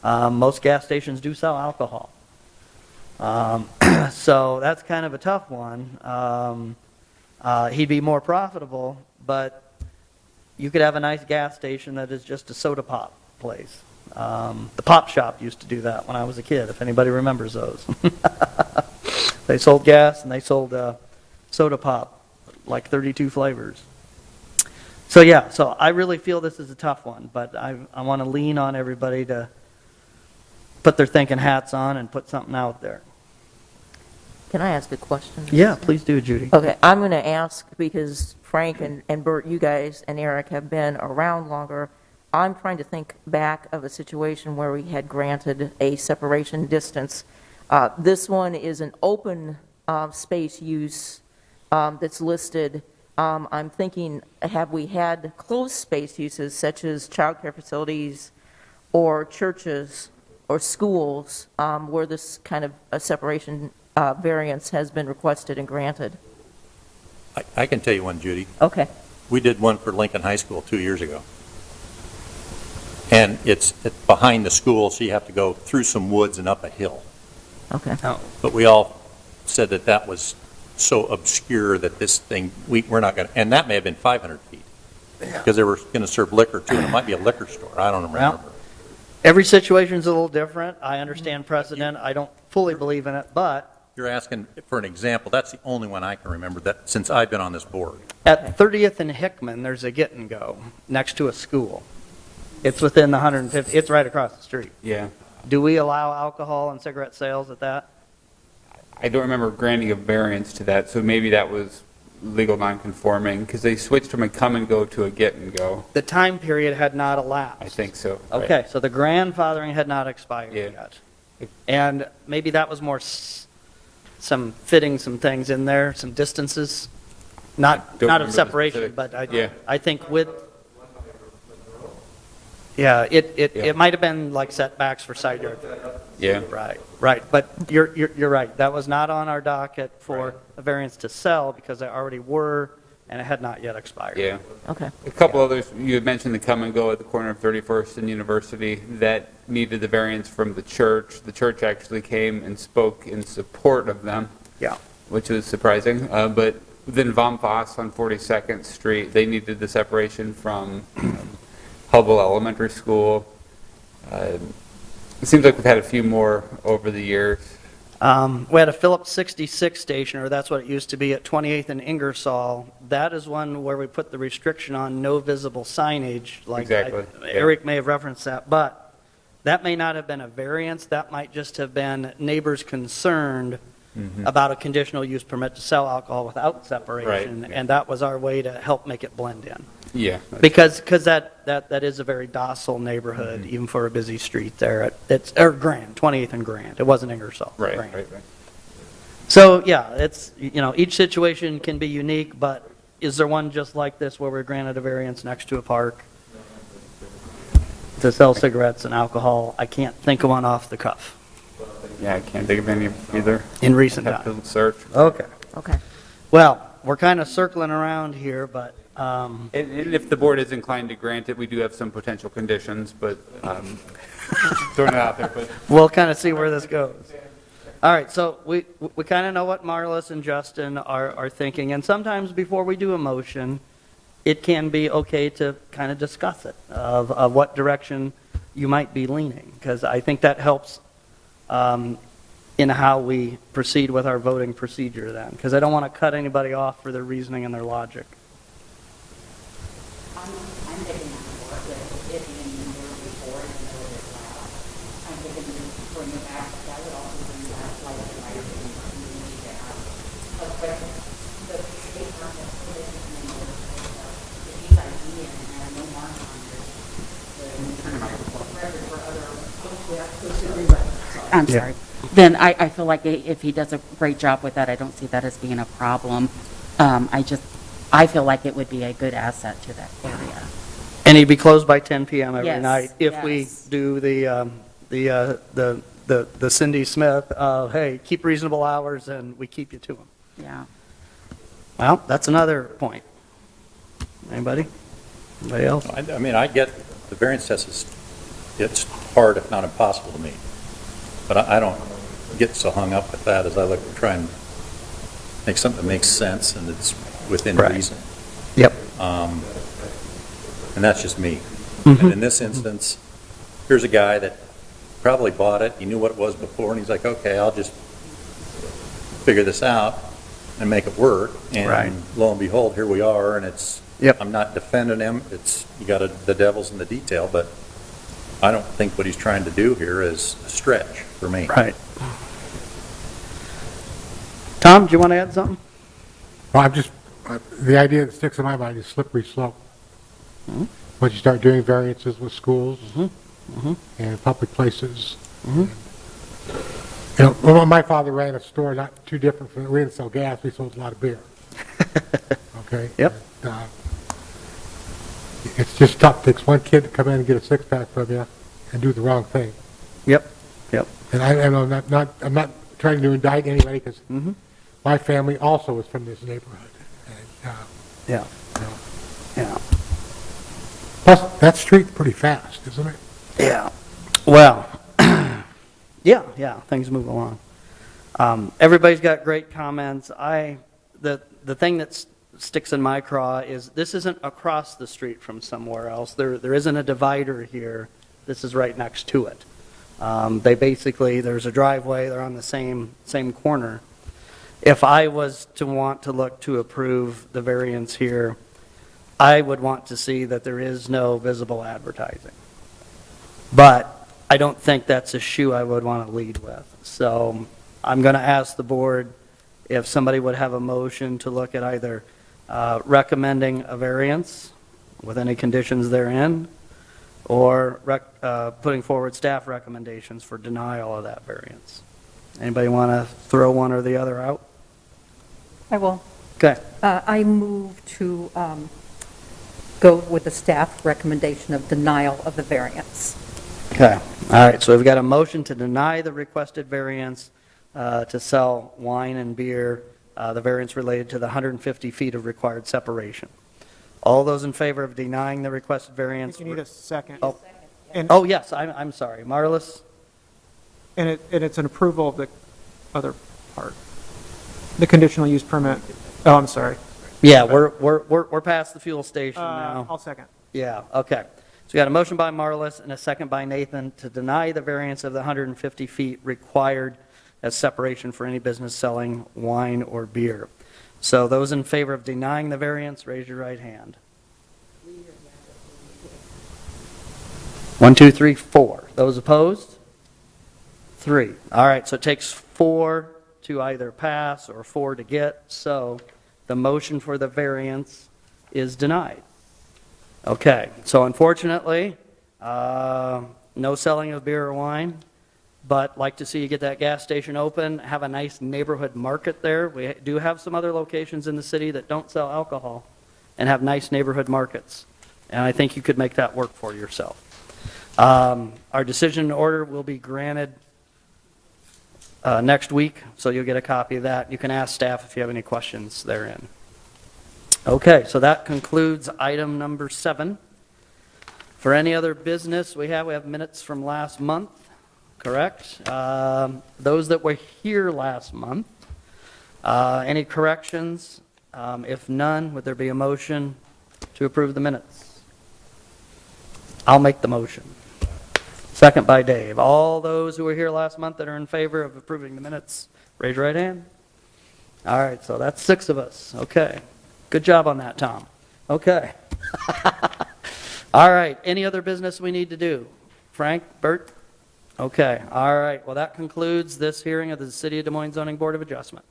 [SPEAKER 1] Most gas stations do sell alcohol. So that's kind of a tough one. He'd be more profitable, but you could have a nice gas station that is just a soda pop place. The Pop Shop used to do that when I was a kid, if anybody remembers those. They sold gas and they sold soda pop, like 32 flavors. So yeah, so I really feel this is a tough one, but I want to lean on everybody to put their thinking hats on and put something out there.
[SPEAKER 9] Can I ask a question?
[SPEAKER 1] Yeah, please do, Judy.
[SPEAKER 9] Okay, I'm going to ask because Frank and Bert, you guys and Eric have been around longer. I'm trying to think back of a situation where we had granted a separation distance. This one is an open space use that's listed. I'm thinking, have we had closed space uses such as childcare facilities or churches or schools where this kind of a separation variance has been requested and granted?
[SPEAKER 7] I can tell you one, Judy.
[SPEAKER 9] Okay.
[SPEAKER 7] We did one for Lincoln High School 2 years ago. And it's behind the school, so you have to go through some woods and up a hill.
[SPEAKER 9] Okay.
[SPEAKER 1] Oh,
[SPEAKER 7] But we all said that that was so obscure that this thing, we're not going to, and that may have been 500 feet, because they were going to serve liquor too, and it might be a liquor store, I don't remember.
[SPEAKER 1] Every situation's a little different. I understand precedent. I don't fully believe in it, but
[SPEAKER 7] You're asking for an example, that's the only one I can remember that, since I've been on this board.
[SPEAKER 1] at 30th and Hickman, there's a Get and Go next to a school. It's within the 150, it's right across the street.
[SPEAKER 5] Yeah.
[SPEAKER 1] Do we allow alcohol and cigarette sales at that?
[SPEAKER 5] I don't remember granting a variance to that, so maybe that was legal non-conforming, because they switched from a come and go to a get and go.
[SPEAKER 1] The time period had not elapsed.
[SPEAKER 5] I think so. right.
[SPEAKER 1] Okay, so the grandfathering had not expired
[SPEAKER 5] Yeah.
[SPEAKER 1] yet. And maybe that was more some fitting some things in there, some distances, not
[SPEAKER 5] Don't
[SPEAKER 1] not of
[SPEAKER 5] remember the
[SPEAKER 1] separation,
[SPEAKER 5] specific-
[SPEAKER 1] but
[SPEAKER 5] Yeah.
[SPEAKER 1] I think with, yeah,
[SPEAKER 5] Yeah.
[SPEAKER 1] it might have been like setbacks for side yard.
[SPEAKER 5] Yeah.
[SPEAKER 1] Right, but you're right, that was not on our docket for a variance to sell, because they already were, and it had not yet expired.
[SPEAKER 5] Yeah.
[SPEAKER 9] Okay.
[SPEAKER 5] A couple others, you had mentioned the come and go at the corner of 31st and University, that needed the variance from the church. The church actually came and spoke in support of them.
[SPEAKER 1] Yeah.
[SPEAKER 5] Which was surprising. But then Vom Voss on 42nd Street, they needed the separation from Hubble Elementary School. It seems like we've had a few more over the years.
[SPEAKER 1] We had a Phillips 66 station, or that's what it used to be, at 28th and Ingersoll. That is one where we put the restriction on no visible signage. Like
[SPEAKER 5] Exactly, yeah.
[SPEAKER 1] Eric may have referenced that, but that may not have been a variance. That might just have been neighbors concerned about a conditional use permit to sell alcohol without separation.
[SPEAKER 5] Right.
[SPEAKER 1] And that was our way to help make it blend in.
[SPEAKER 5] Yeah.
[SPEAKER 1] Because that is a very docile neighborhood, even for a busy street there. It's Grand, 28th and Grand. It wasn't Ingersoll.
[SPEAKER 5] Right,
[SPEAKER 1] Grand.
[SPEAKER 5] right.
[SPEAKER 1] So, yeah, it's, each situation can be unique, but is there one just like this where we're granted a variance next to a park to sell cigarettes and alcohol? I can't think of one off the cuff
[SPEAKER 5] Yeah, I can't think of any either.
[SPEAKER 1] in recent
[SPEAKER 5] Have
[SPEAKER 1] time.
[SPEAKER 5] to search.
[SPEAKER 1] Okay.
[SPEAKER 9] Okay.
[SPEAKER 1] Well, we're kind of circling around here, but,
[SPEAKER 5] And if the board is inclined to grant it, we do have some potential conditions, but throwing it out there. But
[SPEAKER 1] we'll kind of see where this goes. All right, so we kind of know what Marlis and Justin are thinking, and sometimes before we do a motion, it can be okay to kind of discuss it, of what direction you might be leaning, because I think that helps in how we proceed with our voting procedure then, because I don't want to cut anybody off for their reasoning and their logic.
[SPEAKER 12] I'm taking on board that if you didn't do it before and know it loud, I'm thinking to bring it back, that would also bring back like the right of the community to have a quick, the state market, if he's ID and have no mark on it, record for other, I'm sorry. Then I feel like if he does a great job with that, I don't see that as being a problem. I feel like it would be a good asset to that area.
[SPEAKER 1] And he'd be closed by 10 p.m. every
[SPEAKER 12] Yes,
[SPEAKER 1] night if we
[SPEAKER 12] yes.
[SPEAKER 1] do the Cindy Smith, hey, keep reasonable hours and we keep you to them.
[SPEAKER 12] Yeah.
[SPEAKER 1] Well, that's another point. Anybody? Anybody else?
[SPEAKER 7] I mean, I get the variance test is, it's hard if not impossible to meet. But I don't get so hung up with that as I look to try and make something that makes sense and it's within
[SPEAKER 1] Right.
[SPEAKER 7] reason.
[SPEAKER 1] Yep.
[SPEAKER 7] And that's just me.
[SPEAKER 1] Mhm.
[SPEAKER 7] And in this instance, here's a guy that probably bought it, he knew what it was before, and he's like, okay, I'll just figure this out and make it work.
[SPEAKER 1] Right.
[SPEAKER 7] And lo and behold, here we are, and it's,
[SPEAKER 1] Yep.
[SPEAKER 7] I'm not defending him, it's, you got the devil's in the detail, but I don't think what he's trying to do here is a stretch for me.
[SPEAKER 1] Right. Tom, do you want to add something?
[SPEAKER 13] Well, the idea that sticks in my mind is slippery slope. Once you start doing variances with schools and public places. Well, my father ran a store not too different from, we didn't sell gas, we sold a lot of beer. Okay?
[SPEAKER 1] Yep.
[SPEAKER 13] And, it's just tough. It takes one kid to come in and get a six-pack from you and do the wrong thing.
[SPEAKER 1] Yep.
[SPEAKER 13] And I'm not trying to indict anybody because my family also was from this neighborhood. And,
[SPEAKER 1] Yeah.
[SPEAKER 13] you know,
[SPEAKER 1] Yeah.
[SPEAKER 13] plus, that street's pretty fast, isn't it?
[SPEAKER 1] Yeah. Well, yeah, things move along. Everybody's got great comments. I the thing that sticks in my craw is this isn't across the street from somewhere else. There isn't a divider here. This is right next to it. They basically, there's a driveway, they're on the same corner. If I was to want to look to approve the variance here, I would want to see that there is no visible advertising. But I don't think that's a shoe I would want to lead with. So I'm going to ask the board if somebody would have a motion to look at either recommending a variance with any conditions therein, or putting forward staff recommendations for denial of that variance. Anybody want to throw one or the other out?
[SPEAKER 11] I will.
[SPEAKER 1] Okay.
[SPEAKER 11] I move to go with the staff recommendation of denial of the variance.
[SPEAKER 1] Okay. All right. So we've got a motion to deny the requested variance to sell wine and beer, the variance related to the 150 feet of required separation. All those in favor of denying the requested variance?
[SPEAKER 4] You need a second.
[SPEAKER 1] Oh,
[SPEAKER 4] And,
[SPEAKER 1] oh yes, I'm sorry. Marlis?
[SPEAKER 4] and it's an approval of the other part, the conditional use permit. Oh, I'm sorry.
[SPEAKER 1] Yeah, we're past the fuel station now.
[SPEAKER 4] I'll second.
[SPEAKER 1] Yeah, okay. So we got a motion by Marlis and a second by Nathan to deny the variance of the 150 feet required as separation for any business selling wine or beer. So those in favor of denying the variance, raise your right hand. 1, 2, 3, 4. Those opposed? 3. All right, so it takes 4 to either pass or 4 to get, so the motion for the variance is denied. Okay, so unfortunately, no selling of beer or wine, but like to see you get that gas station open, have a nice neighborhood market there. We do have some other locations in the city that don't sell alcohol and have nice neighborhood markets, and I think you could make that work for yourself. Our decision in order will be granted next week, so you'll get a copy of that. You can ask staff if you have any questions therein. Okay, so that concludes item number 7. For any other business we have minutes from last month, correct? Those that were here last month, any corrections? If none, would there be a motion to approve the minutes? I'll make the motion. Second by Dave. All those who were here last month that are in favor of approving the minutes, raise your right hand. All right, so that's 6 of us. Okay. Good job on that, Tom. Okay. All right, any other business we need to do? Frank, Bert? Okay, all right. Well, that concludes this hearing of the City of Des Moines Zoning Board of Adjustment.